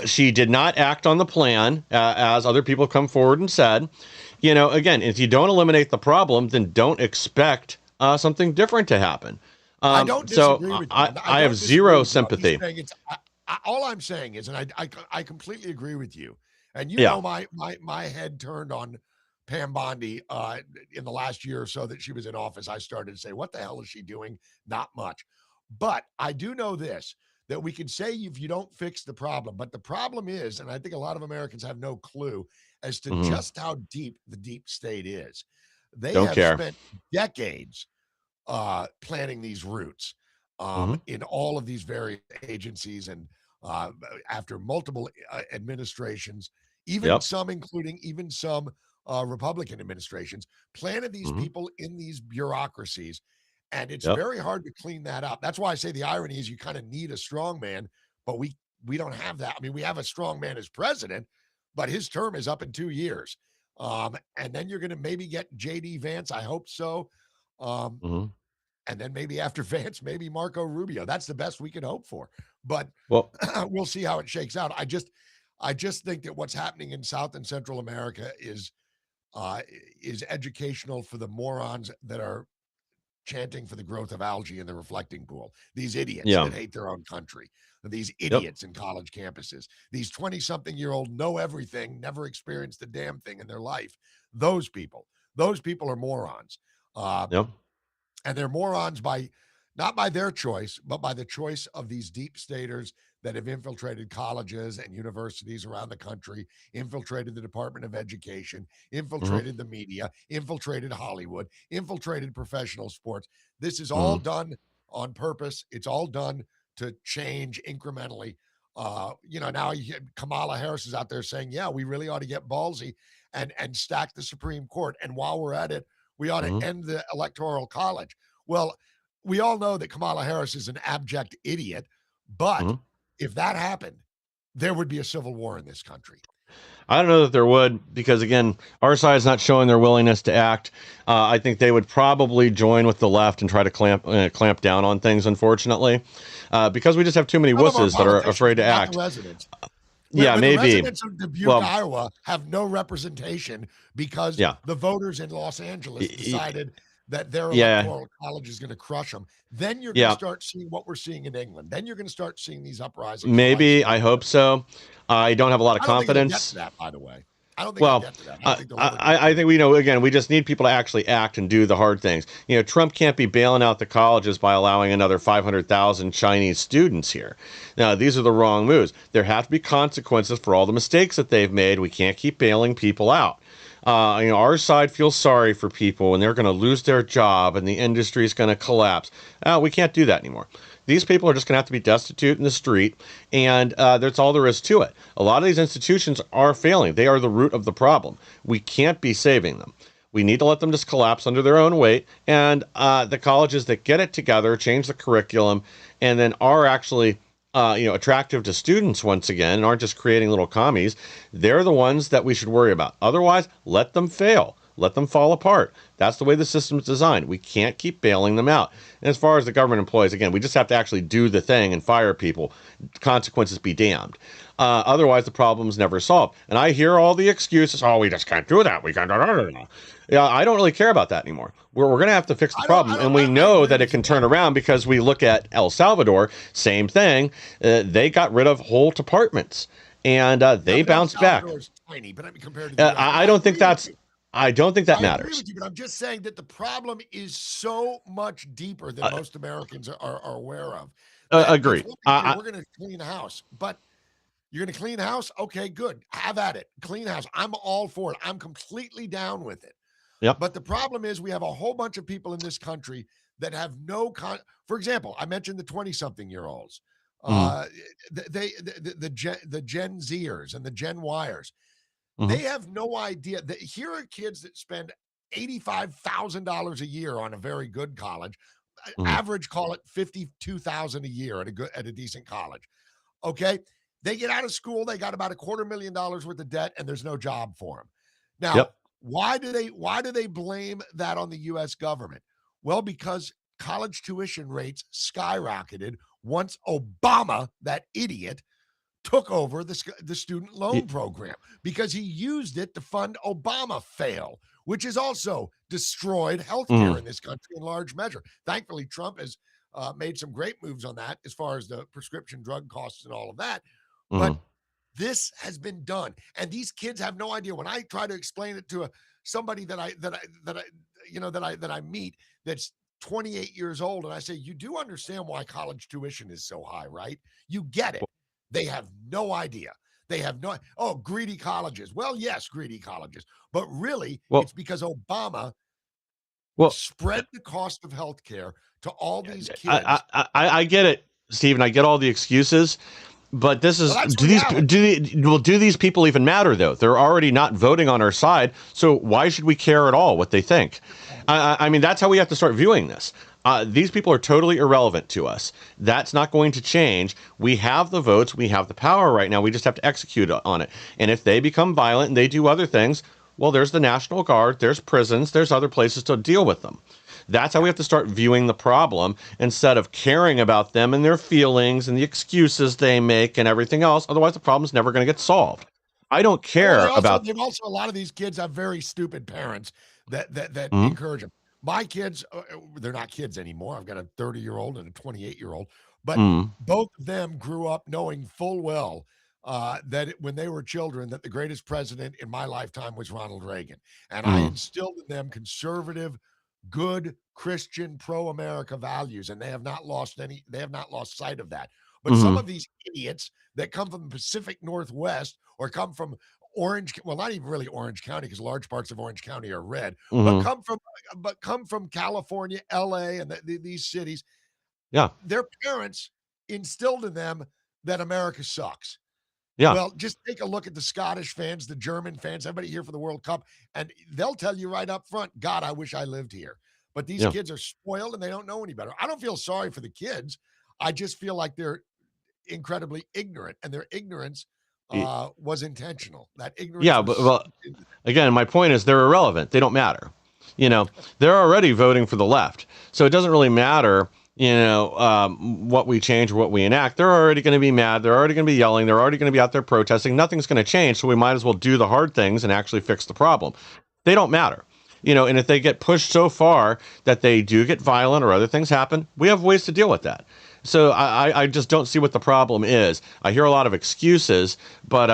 She did not act on the plan, as other people come forward and said. Again, if you don't eliminate the problem, then don't expect something different to happen. I don't disagree with you. I have zero sympathy. All I'm saying is, and I completely agree with you. And my head turned on Pam Bondi in the last year or so that she was in office. I started to say, what the hell is she doing? Not much. But I do know this, that we can say if you don't fix the problem. But the problem is, and I think a lot of Americans have no clue as to just how deep the deep state is. They have spent decades planning these routes in all of these various agencies and after multiple administrations, even some, including even some Republican administrations, planted these people in these bureaucracies. And it's very hard to clean that up. That's why I say the irony is you kind of need a strong man, but we don't have that. I mean, we have a strong man as president, but his term is up in 2 years. And then you're going to maybe get J.D. Vance. I hope so. And then maybe after Vance, maybe Marco Rubio. That's the best we could hope for. But we'll see how it shakes out. I just think that what's happening in South and Central America is educational for the morons that are chanting for the growth of algae in the reflecting pool. These idiots Yeah. that hate their own country. These Yep. idiots in college campuses. These 20-something-year-old know everything, never experienced a damn thing in their life. Those people are morons. Yep. And they're morons by not by their choice, but by the choice of these deep staters that have infiltrated colleges and universities around the country, infiltrated the Department of Education, Hmm. infiltrated the media, infiltrated Hollywood, infiltrated professional sports. This is all Hmm. done on purpose. It's all done to change incrementally. Now Kamala Harris is out there saying, yeah, we really ought to get ballsy and stack the Supreme Court. And while we're at it, we ought to Hmm. end the Electoral College. Well, we all know that Kamala Harris is an abject idiot, but Hmm. if that happened, there would be a civil war in this country. I don't know that there would, because again, our side's not showing their willingness to act. I think they would probably join with the left and try to clamp down on things, unfortunately, because we just have too many Some of our wusses that are politicians, afraid to but not act. the residents. Yeah, When the maybe. residents of Dubuque, Well, Iowa have no representation because yeah. the voters in Los Angeles decided that their Yeah. electoral college is going to crush them, then you're going to Yeah. start seeing what we're seeing in England. Then you're going to start seeing these uprisings. Maybe. I hope so. I don't have a lot of I don't think it'll get confidence. to that, by the way. I don't think it'll Well, get to that. I don't think they'll ever get I think again, we just need people to actually act and do the hard things. Trump can't be bailing out the colleges by allowing another 500,000 Chinese students here. Now, these are the wrong moves. There have to be consequences for all the mistakes that they've made. We can't keep bailing people out. Our side feels sorry for people and they're going to lose their job and the industry is going to collapse. We can't do that anymore. These people are just going to have to be destitute in the street, and that's all there is to it. A lot of these institutions are failing. They are the root of the problem. We can't be saving them. We need to let them just collapse under their own weight, and the colleges that get it together, change the curriculum, and then are actually attractive to students once again, and aren't just creating little commies, they're the ones that we should worry about. Otherwise, let them fail. Let them fall apart. That's the way the system's designed. We can't keep bailing them out. And as far as the government employees, again, we just have to actually do the thing and fire people. Consequences be damned. Otherwise, the problem's never solved. And I hear all the excuses. Oh, we just can't do that. We can't. Yeah, I don't really care about that anymore. We're going to have to fix the problem. And we know that it can turn around because we look at El Salvador, same thing. They got rid of whole departments and they bounced back. Tiny, but I mean, compared to the US, I don't think that's. I don't think that matters. I agree with you, but I'm just saying that the problem is so much deeper than most Americans are aware of. Agree. We're going to clean house, but you're going to clean house? Okay, good. Have at it. Clean house. I'm all for it. I'm completely down with it. Yep. But the problem is we have a whole bunch of people in this country that have for example, I mentioned the 20-something-year-olds. The Gen Zers and the Gen Yers. They have no idea that here are kids that spend $85,000 a year on a very good college. Average, call it $52,000 a year at a decent college. Okay, they get out of school, they got about $250,000 worth of debt, and there's no job for them. Now, why do they blame that on the U.S. government? Well, because college tuition rates skyrocketed once Obama, that idiot, took over the student loan program because he used it to fund Obama fail, which has also destroyed healthcare in this country in large measure. Thankfully, Trump has made some great moves on that as far as the prescription drug costs and all of that. But this has been done, and these kids have no idea. When I try to explain it to somebody that I meet that's 28 years old, and I say, you do understand why college tuition is so high, right? You get it. They have no idea. They have greedy colleges. Well, yes, greedy colleges. But really, it's because Obama spread the cost of healthcare to all these kids. I get it, Stephen. I get all the excuses. But this is do these people even matter though? They're already not voting on our side, so why should we care at all what they think? I mean, that's how we have to start viewing this. These people are totally irrelevant to us. That's not going to change. We have the votes, we have the power right now. We just have to execute on it. And if they become violent and they do other things, well, there's the National Guard, there's prisons, there's other places to deal with them. That's how we have to start viewing the problem instead of caring about them and their feelings and the excuses they make and everything else. Otherwise, the problem's never going to get solved. I don't Well, care about. they've also a lot of these kids have very stupid parents that Mhm, encourage them. My kids, they're not kids anymore. I've got a 30-year-old and a 28-year-old, but mhm, both of them grew up knowing full well when they were children, that the greatest president in my lifetime was Ronald Reagan, and I mhm, instilled in them conservative, good Christian, pro-America values, and they have not lost any. They have not lost sight of that. But some mhm, of these idiots that come from the Pacific Northwest or come from Orange, well, not even really Orange County, because large parts of Orange County are red, but mhm. come from California, LA, and these cities. Yeah, Their parents instilled in them that America sucks. yeah, Well, just take a look at the Scottish fans, the German fans, everybody here for the World Cup, and they'll tell you right up front, God, I wish I lived here. But these yeah. kids are spoiled and they don't know any better. I don't feel sorry for the kids. I just feel like they're incredibly ignorant, and their ignorance Y- was intentional. That ignorance Yeah, but was well, again, my point is they're irrelevant. They don't matter. They're already voting for the left, so it doesn't really matter. What we change or what we enact. They're already going to be mad. They're already going to be yelling. They're already going to be out there protesting. Nothing's going to change. So we might as well do the hard things and actually fix the problem. They don't matter. And if they get pushed so far that they do get violent or other things happen, we have ways to deal with that. So I just don't see what the problem is. I hear a lot of excuses, but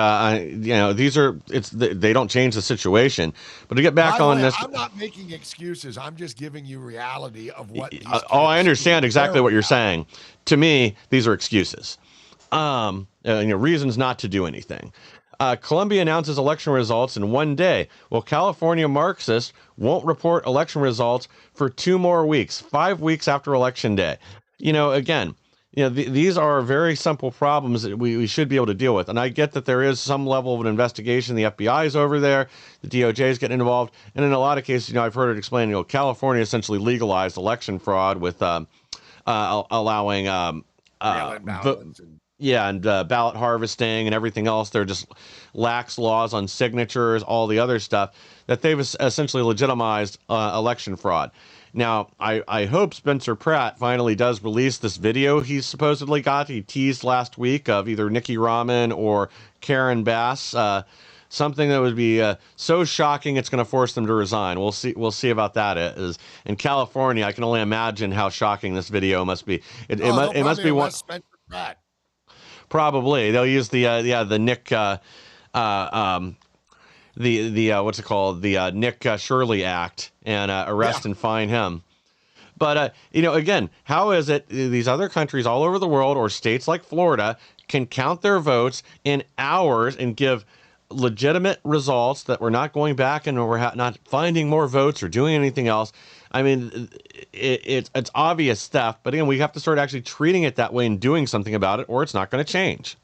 they don't change the situation. But to get back By the on way, this, I'm not making excuses. I'm just giving you reality of what these oh, I kids, understand their exactly what you're reality. saying. To me, these are excuses. Reasons not to do anything. Colombia announces election results in one day. Well, California Marxists won't report election results for 2 more weeks, 5 weeks after Election Day. Again, these are very simple problems that we should be able to deal with. And I get that there is some level of an investigation. The FBI is over there, the DOJ is getting involved. And in a lot of cases, I've heard it explained, California essentially legalized election fraud with allowing Mail-in vo- ballots and yeah, and ballot harvesting and everything else. They're just lax laws on signatures, all the other stuff that they've essentially legitimized election fraud. Now, I hope Spencer Pratt finally does release this video he supposedly got. He teased last week of either Nikki Rahman or Karen Bass. Something that would be so shocking it's going to force them to resign. We'll see. We'll see about that. Is in California, I can only imagine how shocking this video must be. they'll It must probably be one. arrest Spencer Pratt. Probably they'll use the Nick uh, um, the what's it called, the Nick Shirley Act, and Yeah, arrest and fine him. But again, how is it these other countries all over the world or states like Florida can count their votes in hours and give legitimate results that we're not going back and we're not finding more votes or doing anything else? I mean, it's obvious stuff, but again, we have to start actually treating it that way and doing something about it, or it's not going to change.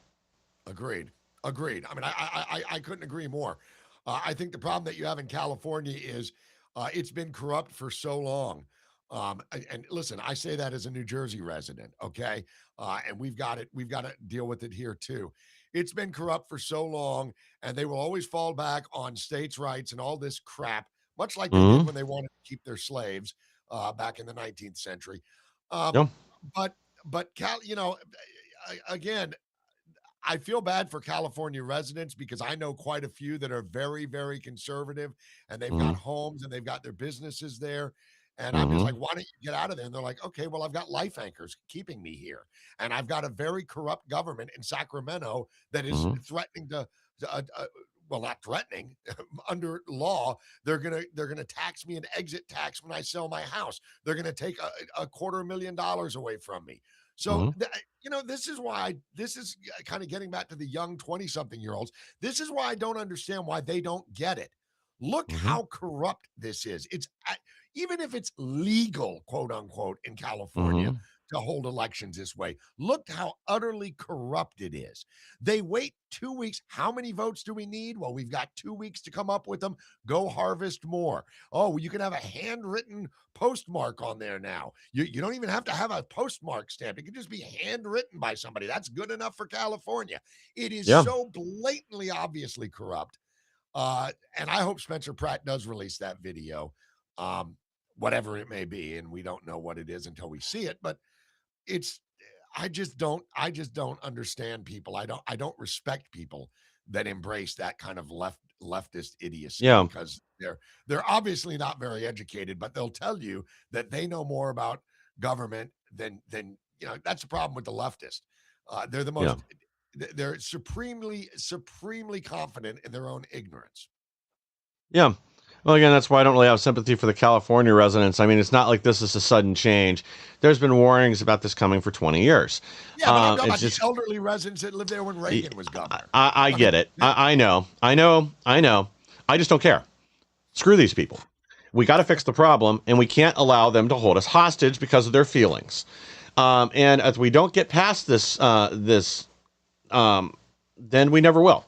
agreed. Agreed. I mean, I couldn't agree more. I think the problem that you have in California is it's been corrupt for so long. And listen, I say that as a New Jersey resident, okay? And we've got to deal with it here too. It's been corrupt for so long, and they will always fall back on states' rights and all this crap, much like they did Hmm. when they wanted to keep their slaves back in the 19th century. Um, Yeah. but again, I feel bad for California residents because I know quite a few that are very, very conservative, and they've got Hmm. homes and they've got their businesses there. And I'm just Hmm. like, why don't you get out of there? And they're like, okay, well, I've got life anchors keeping me here. And I've got a very corrupt government in Sacramento that is Hmm. threatening well, not threatening, under law, they're gonna tax me an exit tax when I sell my house. They're gonna take a $250,000 away from me. So Hmm. this is why this is kind of getting back to the young 20 something year olds. This is why I don't understand why they don't get it. Look Hmm. how corrupt this is. Even if it's legal, quote unquote, in California Hmm. to hold elections this way, look how utterly corrupt it is. They wait 2 weeks. How many votes do we need? Well, we've got 2 weeks to come up with them. Go harvest more. Oh, you can have a handwritten postmark on there now. You don't even have to have a postmark stamp. It can just be handwritten by somebody. That's good enough for California. It is Yeah. so blatantly, obviously corrupt. And I hope Spencer Pratt does release that video. Um, whatever it may be, and we don't know what it is until we see it. But it's I just don't understand people. I don't respect people that embrace that kind of leftist idiocy, Yeah. because they're obviously not very educated, but they'll tell you that they know more about government than that's the problem with the leftist. They're the Yeah. most they're supremely confident in their own ignorance. Yeah. Well, again, that's why I don't really have sympathy for the California residents. I mean, it's not like this is a sudden change. There's been warnings about this coming for 20 years. Yeah, but I'm talking It's about just, the elderly residents that lived there when Reagan was governor. I get it. I know. I just don't care. Screw these people. We got to fix the problem, and we can't allow them to hold us hostage because of their feelings. And as we don't get past this, then we never will.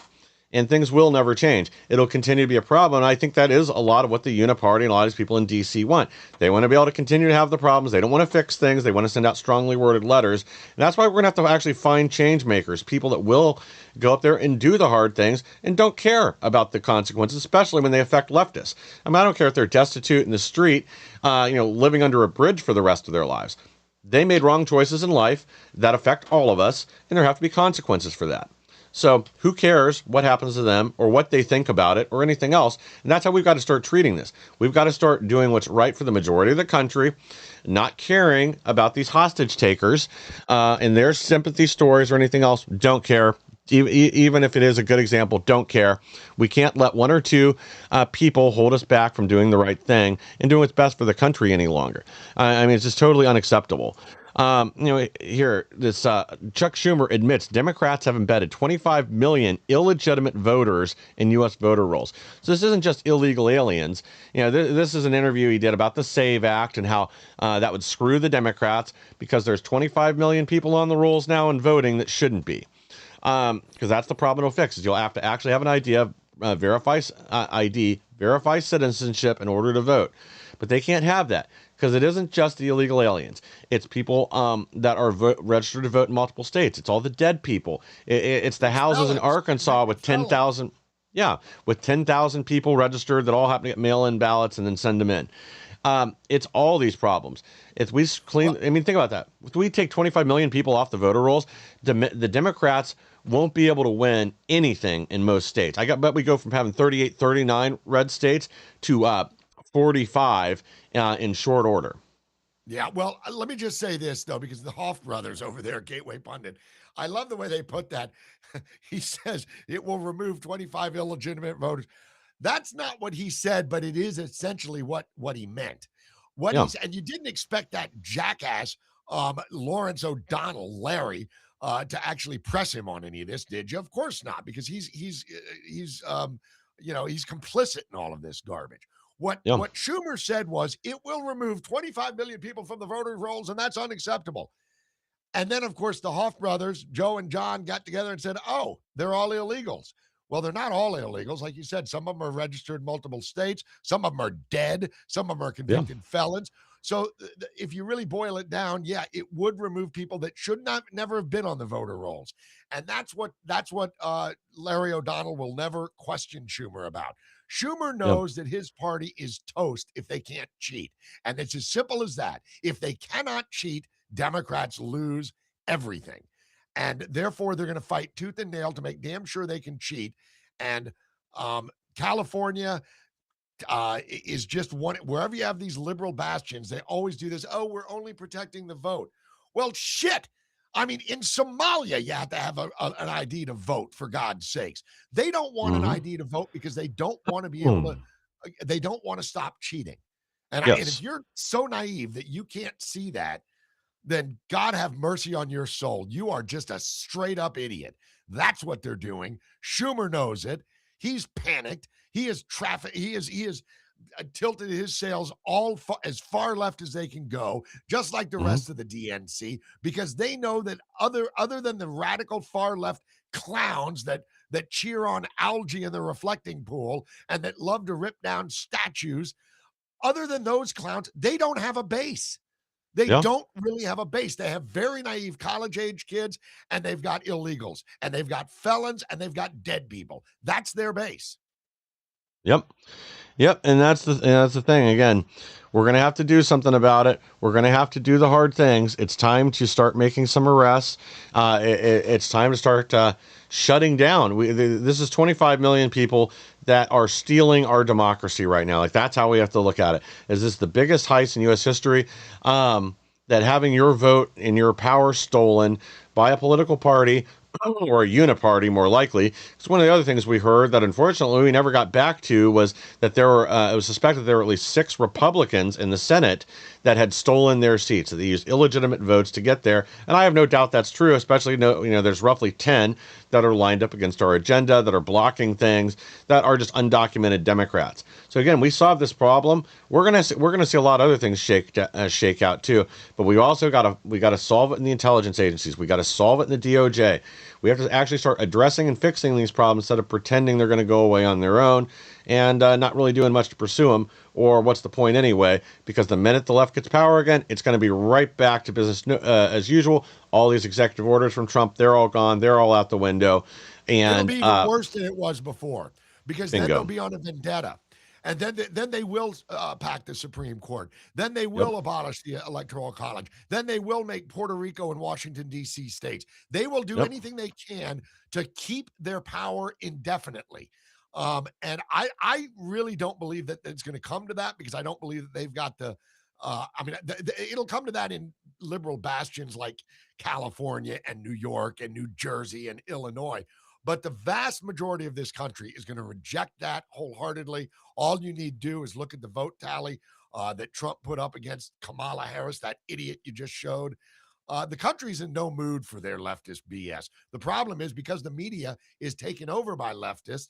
And things will never change. It'll continue to be a problem. And I think that is a lot of what the Uniparty and a lot of these people in DC want. They want to be able to continue to have the problems. They don't want to fix things. They want to send out strongly worded letters. And that's why we're going to have to actually find change makers, people that will go up there and do the hard things and don't care about the consequences, especially when they affect leftists. I mean, I don't care if they're destitute in the street, living under a bridge for the rest of their lives. They made wrong choices in life that affect all of us, and there have to be consequences for that. So who cares what happens to them or what they think about it or anything else? And that's how we've got to start treating this. We've got to start doing what's right for the majority of the country, not caring about these hostage takers and their sympathy stories or anything else. Don't care. Even if it is a good example, don't care. We can't let one or two people hold us back from doing the right thing and doing what's best for the country any longer. I mean, it's just totally unacceptable. Here, this Chuck Schumer admits Democrats have embedded 25 million illegitimate voters in U.S. voter rolls. So this isn't just illegal aliens. This is an interview he did about the SAVE Act and how that would screw the Democrats because there's 25 million people on the rolls now and voting that shouldn't be. Because that's the problem it'll fix is you'll have to actually have an idea, verify ID, verify citizenship in order to vote. But they can't have that because it isn't just the illegal aliens. It's people that are registered to vote in multiple states. It's all the dead people. It's the houses in Arkansas with 10,000. Yeah, with 10,000 people registered that all happen to get mail-in ballots and then send them in. It's all these problems. If we clean, I mean, think about that. If we take 25 million people off the voter rolls, the Democrats won't be able to win anything in most states. Bet we go from having 38, 39 red states to 45 in short order. Yeah, well, let me just say this, though, because the Hoff brothers over there, Gateway Pundit, I love the way they put that. He says it will remove 25 illegitimate voters. That's not what he said, but it is essentially what he meant. And you didn't expect that jackass Lawrence O'Donnell, Larry, to actually press him on any of this, did you? Of course not, because he's complicit in all of this garbage. What Schumer said was it will remove 25 million people from the voter rolls, and that's unacceptable. And then, of course, the Hoff brothers, Joe and John, got together and said, oh, they're all illegals. Well, they're not all illegals. Like you said, some of them are registered in multiple states. Some of them are dead. Some of them are convicted felons. So if you really boil it down, yeah, it would remove people that never have been on the voter rolls. And that's what Larry O'Donnell will never question Schumer about. Schumer knows that his party is toast if they can't cheat. And it's as simple as that. If they cannot cheat, Democrats lose everything. And therefore, they're going to fight tooth and nail to make damn sure they can cheat. And California is just one. Wherever you have these liberal bastions, they always do this. Oh, we're only protecting the vote. Well, shit. I mean, in Somalia, you have to have an ID to vote, for God's sakes. They don't want an ID to vote because they don't want to be able to, they don't want to stop cheating. And if you're so naive that you can't see that, then God have mercy on your soul. You are just a straight up idiot. That's what they're doing. Schumer knows it. He's panicked. He is tilted his sails as far left as they can go, just like the rest of the DNC, because they know that other than the radical far left clowns that cheer on algae in the reflecting pool and that love to rip down statues, other than those clowns, they don't have a base. They don't really have a base. They have very naive college-age kids, and they've got illegals, and they've got felons, and they've got dead people. That's their base. Yep. Yep, and that's the thing. Again, we're going to have to do something about it. We're going to have to do the hard things. It's time to start making some arrests. It's time to start shutting down. This is 25 million people that are stealing our democracy right now. Like, that's how we have to look at it. Is this the biggest heist in U.S. history? That having your vote and your power stolen by a political party or a uniparty, more likely. It's one of the other things we heard that unfortunately we never got back to was that there were, it was suspected there were at least 6 Republicans in the Senate that had stolen their seats. That they used illegitimate votes to get there. And I have no doubt that's true, especially, there's roughly 10 that are lined up against our agenda, that are blocking things, that are just undocumented Democrats. So again, we solve this problem. We're gonna see a lot of other things shake out too. But we also gotta solve it in the intelligence agencies. We gotta solve it in the DOJ. We have to actually start addressing and fixing these problems instead of pretending they're going to go away on their own and not really doing much to pursue them. Or what's the point anyway? Because the minute the left gets power again, it's going to be right back to business as usual. All these executive orders from Trump, they're all gone. They're all out the window. And it'll be even worse than it was before, because bingo. then they'll be on a vendetta. And then they will pack the Supreme Court. Then they will abolish the Electoral College. Then they will make Puerto Rico and Washington, D.C. states. They will do anything they can to keep their power indefinitely. And I really don't believe that it's going to come to that, because I don't believe that they've got the it'll come to that in liberal bastions like California and New York and New Jersey and Illinois. But the vast majority of this country is going to reject that wholeheartedly. All you need to do is look at the vote tally that Trump put up against Kamala Harris, that idiot you just showed. The country's in no mood for their leftist BS. The problem is, because the media is taken over by leftists,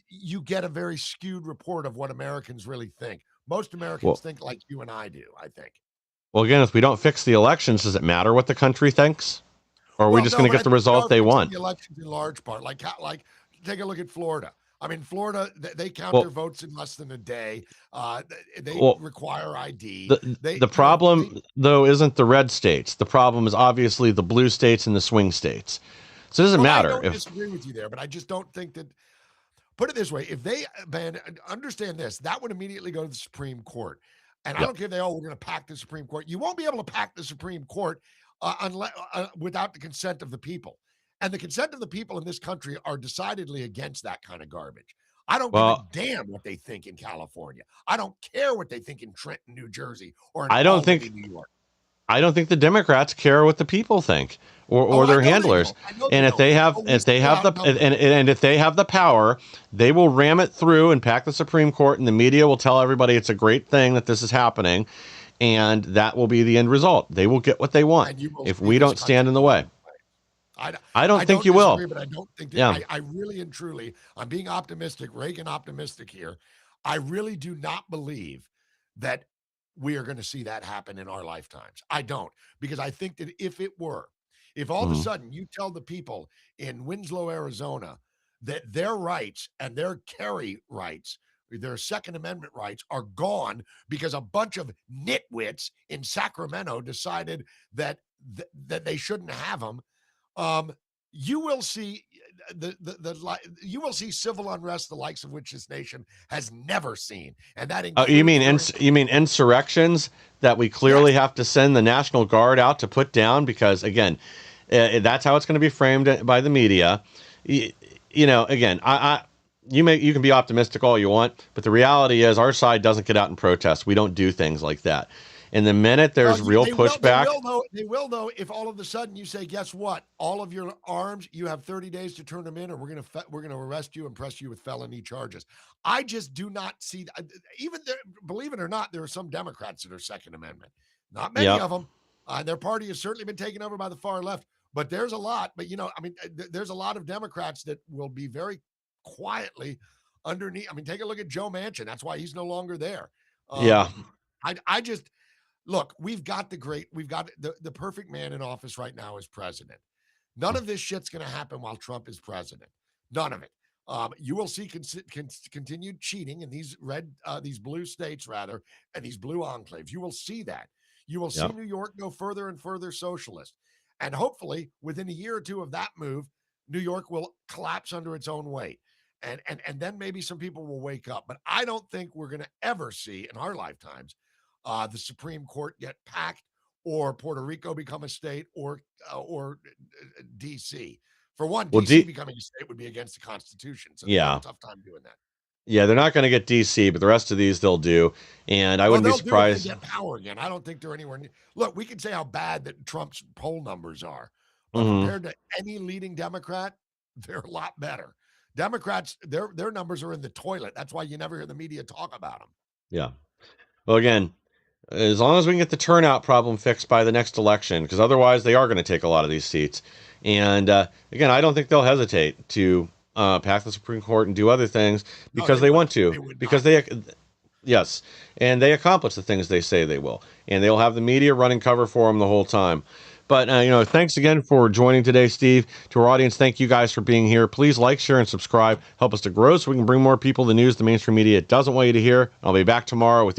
you get a very skewed report of what Americans really think. Most Americans think like you and I do, I think. Well, again, if we don't fix the elections, does it matter what the country thinks? Or are we just going to get the result they want? The elections in large part, like take a look at Florida. I mean, Florida, they count their votes in less than a day. They require ID. The problem, though, isn't the red states. The problem is obviously the blue states and the swing states. So it doesn't matter. I don't disagree with you there, but I just don't think that. Put it this way: if they understand this, that would immediately go to the Supreme Court. And I don't care if we're going to pack the Supreme Court. You won't be able to pack the Supreme Court unless without the consent of the people. And the consent of the people in this country are decidedly against that kind of garbage. I don't give a damn what they think in California. I don't care what they think in Trenton, New Jersey, or in Albany, New York. I don't think the Democrats care what the people think or their handlers. And if they have the power, they will ram it through and pack the Supreme Court, and the media will tell everybody it's a great thing that this is happening, and that will be the end result. They will get what they want if we don't stand in the way. I don't think you will. But I don't think that, I really and truly, I'm being optimistic, Reagan optimistic here. I really do not believe that we are going to see that happen in our lifetimes. I don't, because I think that if all of a sudden you tell the people in Winslow, Arizona, that their rights and their carry rights, their Second Amendment rights, are gone because a bunch of nitwits in Sacramento decided that they shouldn't have them, you will see you will see civil unrest the likes of which this nation has never seen. And that you mean insurrections that we clearly have to send the National Guard out to put down, because again, that's how it's going to be framed by the media. Again, you can be optimistic all you want, but the reality is our side doesn't get out and protest. We don't do things like that. And the minute there's real pushback, they will though. If all of a sudden you say, guess what? All of your arms, you have 30 days to turn them in, or we're going to arrest you and press you with felony charges. I just do not see that. Even there, believe it or not, there are some Democrats that are Second Amendment. Not many of them. Their party has certainly been taken over by the far left, but there's a lot. But there's a lot of Democrats that will be very quietly underneath. I mean, take a look at Joe Manchin. That's why he's no longer there. I just. Look, we've got the perfect man in office right now as president. None of this shit's going to happen while Trump is president. None of it. You will see continued cheating in these these blue states, rather, and these blue enclaves. You will see that. You will see New York go further and further socialist. And hopefully, within a year or two of that move, New York will collapse under its own weight. And then maybe some people will wake up. But I don't think we're going to ever see in our lifetimes the Supreme Court get packed, or Puerto Rico become a state, or DC. For one, Well, DC becoming a state would be against the Constitution, so they have a tough time doing that. Yeah, they're not going to get DC, but the rest of these they'll do, and I wouldn't be surprised. Do if they get power again. I don't think they're anywhere near. Look, we can say how bad that Trump's poll numbers are, but compared to any leading Democrat, they're a lot better. Democrats, their numbers are in the toilet. That's why you never hear the media talk about them. Yeah. Well, again, as long as we can get the turnout problem fixed by the next election, because otherwise they are going to take a lot of these seats. And again, I don't think they'll hesitate to pack the Supreme Court and do other things because they want to. Because yes, and they accomplish the things they say they will, and they'll have the media running cover for them the whole time. But, thanks again for joining today, Steve. To our audience, thank you guys for being here. Please like, share, and subscribe. Help us to grow so we can bring more people the news the mainstream media doesn't want you to hear. I'll be back tomorrow with